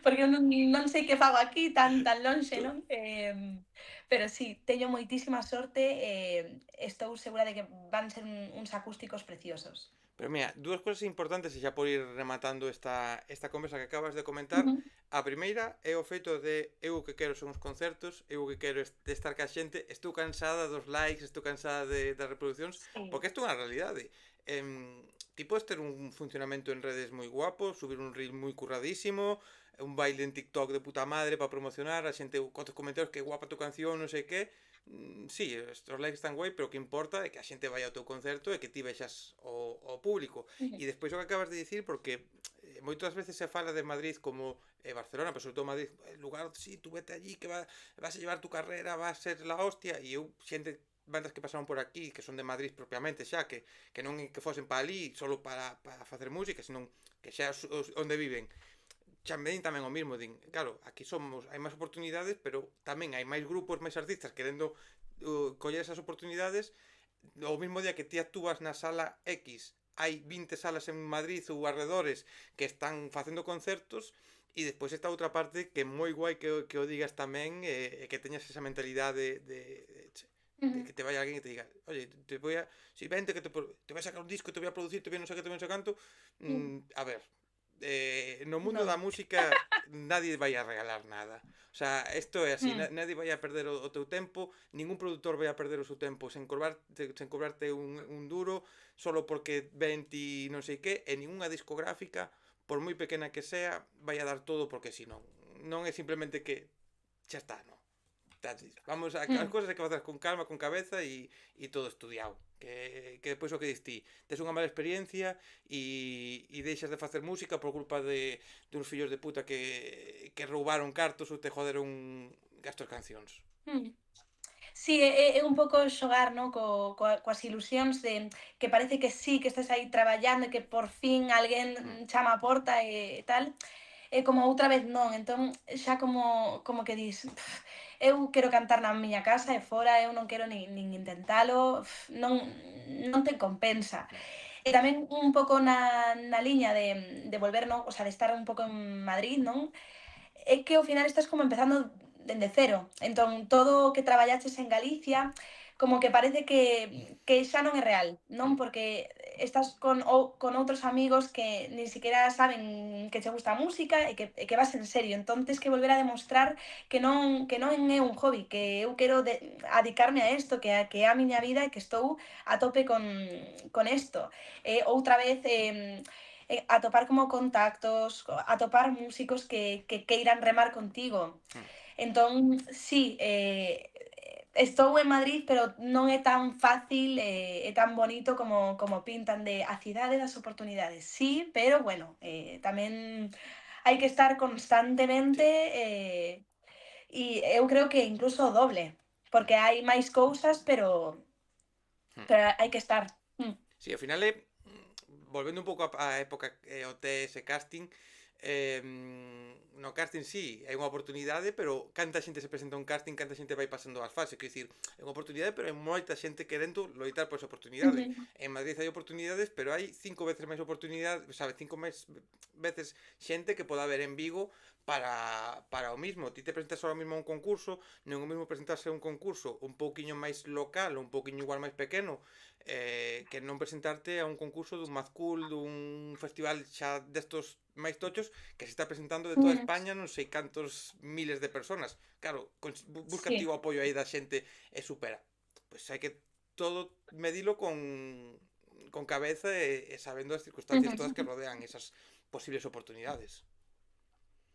porque eu non sei que fago aquí tan lonxe, Tú- non? Pero sí, teño moitísima sorte e estou segura de que van ser uns acústicos preciosos. Pero mira, dúas cousas importantes e xa por ir rematando esta conversa que acabas de comentar. Ujú. A primeira é o feito de eu o que quero son os concertos, eu o que quero de estar ca xente, estou cansada dos likes, estou cansada das reproduccións, Sí. porque isto é unha realidade. Ti podes ter un funcionamento en redes moi guapo, subir un reel moi curradísimo, un baile en TikTok de puta madre para promocionar, a xente cotos comentarios que guapa tu canción, non sei que. Sí, os likes están guai, pero o que importa é que a xente vai ao teu concerto e que ti vexas o público. Ujú. E despois o que acabas de dicir, porque moitas veces se fala de Madrid como Barcelona, pero sobre todo Madrid, el lugar, sí, tú vete allí que vas a llevar tu carrera, va a ser la hostia, e eu xente bandas que pasaron por aquí, que son de Madrid propiamente xa, que non é que fosen para ali solo para facer música, senón que xa onde viven, xa me din tamén o mismo, din, claro, aquí somos, hai máis oportunidades, pero tamén hai máis grupos, máis artistas querendo coller esas oportunidades. O mismo día que ti actúas na sala X, hai 20 salas en Madrid ou arredores que están facendo concertos, e despois esta outra parte que é moi guai que o digas tamén, e que teñas esa mentalidade de Ujú. que te vaya alguén e te diga, oye, te voy a, si vente que te voy a sacar un disco, te voy a producir, te voy a non sei que, te voy a non sei canto. Mm. A ver, no mundo da Non. música nadie vai a regalar nada. O sea, isto é así, Mm. nadie vai a perder o teu tempo, ningún produtor vai a perder o seu tempo sen cobrarte un duro solo porque ven ti non sei que, e ninguna discográfica, por moi pequena que sea, vai a dar todo porque si non. Non é simplemente que xa está, non. Vamos, as Mm. cousas hai que facer con calma, con cabeza e todo estudiado. Que despois o que diste, tes unha mala experiencia e deixas de facer música por culpa de uns fillos de puta que roubaron cartos ou te joderon gastos cancións. Mm. Sí, é un pouco xogar, ¿no? Coas ilusións de que parece que sí, que estás aí traballando e que por fin alguén Mm, chama á porta e tal, e como outra vez non, entón xa como que dis: Eu quero cantar na miña casa e fora, eu non quero nin intentalo, non ten compensa". mm, E tamén un pouco na liña de volver, non, o sea, de estar un pouco en Madrid, non, é que ao final estás como empezando dende cero. Entón, todo o que traballaches en Galicia, como que parece que xa non é real, non? mm. Porque estás con outros amigos que nin siquiera saben que che gusta a música e que vas en serio. Entón, tes que volver a demostrar que non é un hobby, que eu quero adicarme a isto, que é a miña vida e que estou a tope con isto. Outra vez, atopar como contactos, atopar músicos que queiran remar contigo. Mm. Entón, sí, estou en Madrid, pero non é tan fácil e tan bonito como pintan de a cidade das oportunidades. Sí, pero bueno, tamén hai que estar constantemente Sí. eu creo que incluso o doble, Mm, porque hai máis cousas, pero mm. pero hai que estar. Sí, ao final é volvendo un pouco á época o TS casting, no casting sí, é unha oportunidade, pero canta xente se presenta a un casting, canta xente vai pasando as fases, quero dicir, é unha oportunidade, pero hai moita xente querendo loitar por esa oportunidade. Ujú. En Madrid hai oportunidades, pero hai 5 veces máis oportunidades, sabes, 5 veces xente que poda haber en Vigo para o mismo. Ti te presentas ahora mismo a un concurso, non é o mismo presentarse a un concurso un pouquiño máis local, un pouquiño igual máis pequeno, que non presentarte a un concurso dun Mazcool, dun festival xa destos máis tochos, que se está presentando de toda Ujú. España non sei cantos miles de personas. Claro, busca ti Sí. o apoio aí da xente e supera. Pois hai que todo medilo con cabeza e sabendo as circunstancias todas que Ujú. rodean esas posibles oportunidades.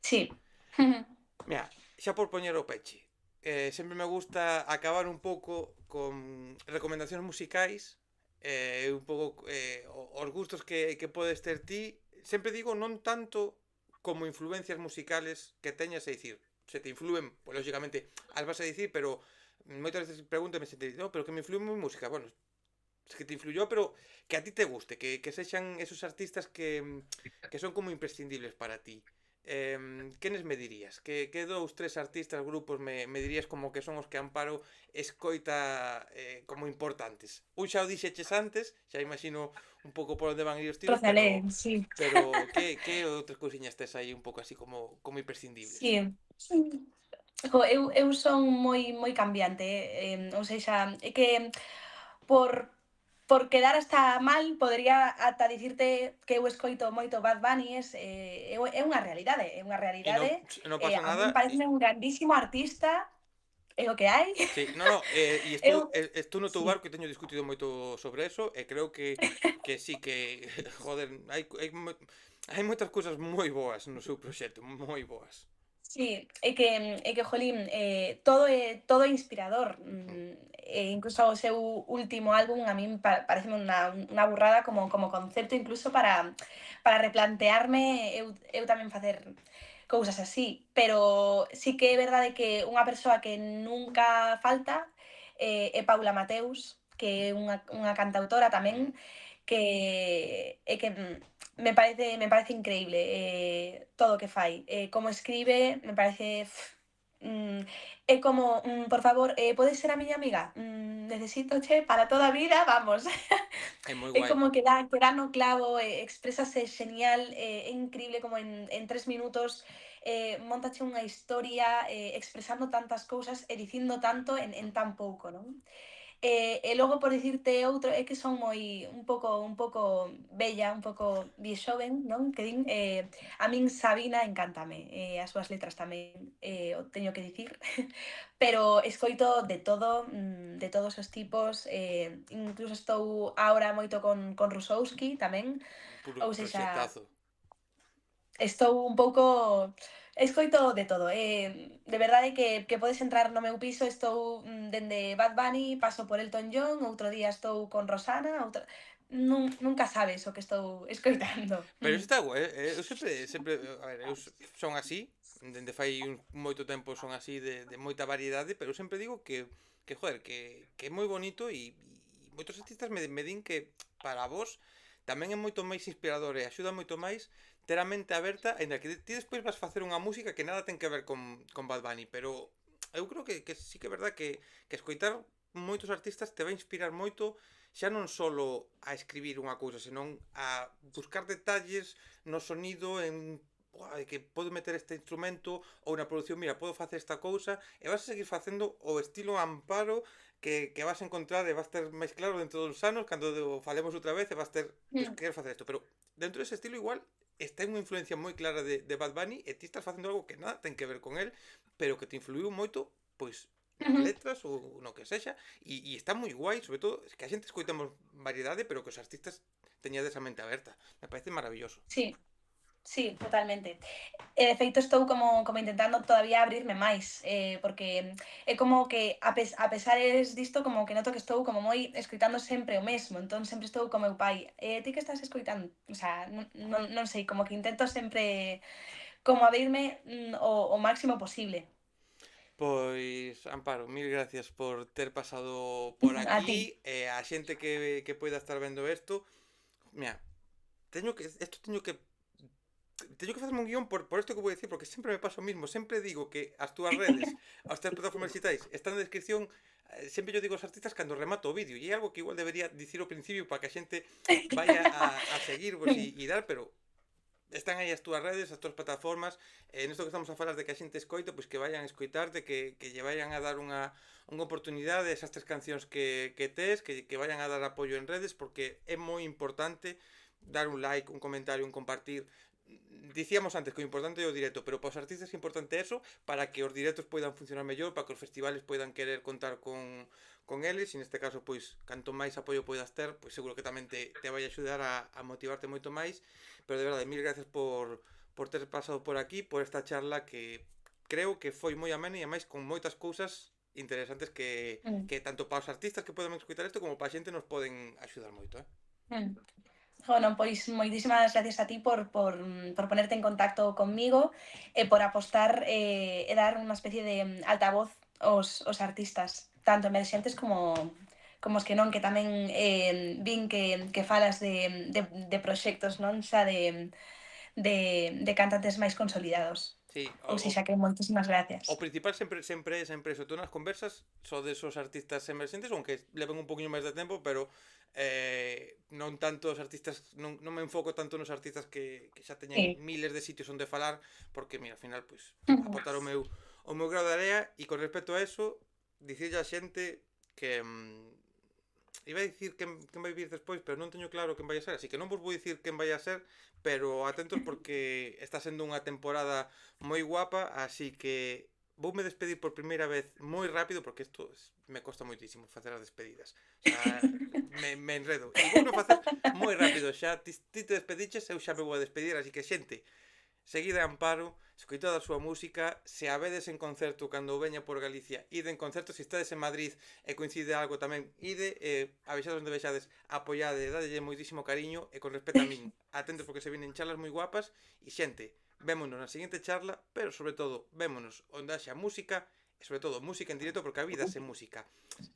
Sí. Mira, xa por poñer o peche, sempre me gusta acabar un pouco con recomendacións musicais, un pouco os gustos que podes ter ti. Sempre digo non tanto como influencias musicales que teñas, é dicir, se te influen, pues lógicamente as vas a dicir, pero moitas veces pregúntame se te digo, no, pero que me influe moi música. Bueno, que te influyó, pero que a ti te guste, que sexan esos artistas que son como imprescindibles para ti. Quenes me dirías? Que dous, tres artistas, grupos me dirías como que son os que Amparo escoita como importantes? Un xa o dixeches antes, xa imagino un pouco por onde van ir os tiros, Rosalén, sí. pero que outras cousiñas tes aí un pouco así como imprescindibles? Sí. Eu son moi cambiante, ou sexa, é que por por quedar hasta mal, podería ata dicirte que eu escoito moito Bad Bunny, é unha realidade, E non, non pasa a min nada. pareceme un grandísimo artista, é o que hai. Sí, no, no, e estou, Eu estou no teu sí. barco e teño discutido moito sobre eso e creo que sí que, joder, hai moitas cousas moi boas no seu proxecto, moi boas. Sí, jolín, todo é inspirador, Mm. e incluso o seu último álbum a min paréceme unha burrada como concepto incluso para replantearme eu tamén facer cousas así, pero sí que é verdade que unha persoa que nunca falta, é Paula Mateus, que é unha cantautora Mm. tamén, me parece increíble, todo o que fai. Como escribe, me parece é como, por favor, podes ser a miña amiga? Necesítoche para toda a vida, vamos. É moi É guai. como que dá no clavo, exprésase xenial, é increíble como en 3 minutos, móntache unha historia, expresando tantas cousas e dicindo tanto en Mm. tan pouco, non? E logo por dicirte outro, é que son un pouco vella, un pouco viexoven, non? Que din, a min Sabina encántame, as súas letras tamén, o teño que dicir, pero escoito de todo, de todos os tipos, incluso estou agora moito con Rusowski tamén, Puro ou sexa, proxectazo. estou un pouco escoito de todo, de verdade que podes entrar no meu piso, estou, dende Bad Bunny, paso por Elton John, outro día estou con Rosana, nunca sabes o que estou escoitando. Pero iso está guai, eu sempre, a ver, son así, dende fai moito tempo son así de moita variedade, pero sempre digo que joder, que é moi bonito e moitos artistas me din que para vos tamén é moito máis inspirador e axuda moito máis ter a mente aberta, aínda que ti despois vas facer unha música que nada ten que ver con Bad Bunny, pero eu creo que sí que é verdad que escoitar moitos artistas te vai inspirar moito xa non solo a escribir unha cousa, senón a buscar detalles no sonido en "Buah, é que podo meter este instrumento ou na produción, mira, podo facer esta cousa e vas a seguir facendo o estilo Amparo que vas a encontrar e vas ter máis claro dentro dos anos cando falemos outra vez e vas ter, pois, quero facer isto, pero dentro dese estilo igual está unha influencia moi clara de Bad Bunny e ti estás facendo algo que nada ten que ver con el, pero que te influiu moito, pois, nas letras ou no que sexa, e está moi guai, sobre todo, es que a xente escoitamos variedade, pero que os artistas teñades a mente aberta. Me parece maravilloso. Sí. Sí, totalmente. E de feito estou como intentando todavía abrirme máis, porque é como que a pesares disto como que noto que estou como moi escoitando sempre o mesmo, entón sempre estou co meu pai: ti que estás escoitando?". O sea, non sei, como que intento sempre como abrirme, o máximo posible. Pois, Amparo, mil gracias por ter pasado por A ti. aquí e a xente que poida estar vendo isto, mira, teño que facerme un guión por isto que vou dicir, porque sempre me pasa o mismo, sempre digo que as túas redes, as túas plataformas digitais están na descripción, sempre yo digo aos artistas cando remato o vídeo, e é algo que igual debería dicir ao principio para que a xente vaya a seguirvos e dar, pero están aí as túas redes, as túas plataformas, nesto que estamos a falar de que a xente escoita, pois que vayan a escoitarte, que lle vayan a dar unha oportunidade a esas tres cancións que tes, que vayan a dar apoio en redes, porque é moi importante dar un like, un comentario, un compartir. Dicíamos antes que o importante é o directo, pero para os artistas é importante eso para que os directos poidan funcionar mellor, para que os festivales poidan querer contar con eles, e neste caso, pois, canto máis apoio poidas ter, pois seguro que tamén te vai axudar a motivarte moito máis. Pero de verdade, mil gracias por ter pasado por aquí, por esta charla que creo que foi moi amena e máis con moitas cousas interesantes que tanto para os artistas que poden escutar isto como para a xente nos poden axudar moito, eh? Mm. Bueno, pois moitísimas gracias a ti por ponerte en contacto conmigo e por apostar e dar unha especie de altavoz aos artistas, tanto emerxentes como os que non, que tamén vin que falas de proxectos, non? Xa de cantantes máis consolidados. Sí, Ou sexa que moitísimas o gracias. principal sempre eso. Tú nas conversas so desos artistas emerxentes, aunque leven un poquinho máis de tempo, pero non tanto os artistas, non me enfoco tanto nos artistas que xa teñen Sí. miles de sitios onde falar, porque, mira, ao final, pois, aportar o meu grau de area, e con respecto a eso, dicirlle a xente que, iba a dicir quen vai vir despois, pero non teño claro quen vai a ser, así que non vos vou dicir quen vai a ser, pero atentos porque está sendo unha temporada moi guapa, así que voume despedir por primeira vez moi rápido, porque isto me costa moitísimo facer as despedidas. O sea, me enredo. E vou non facer moi rápido, xa ti te despediches, eu xa me vou a despedir, así que xente, seguide a Amparo, escoitade a súa música, se a vedes en concerto cando veña por Galicia, ide en concerto, se estades en Madrid e coincide algo tamén, ide, avisados onde vexades, apoiade, dadelle moitísimo cariño, e con respecto a min, atentos porque se vienen charlas moi guapas, e xente, vémonos na seguinte charla, pero sobre todo, vémonos onde haxa música, e sobre todo música en directo, porque a vida sen música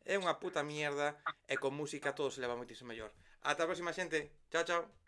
é unha puta mierda, e con música todo se leva moitísimo mellor. Ata a próxima, xente. Chao, chao.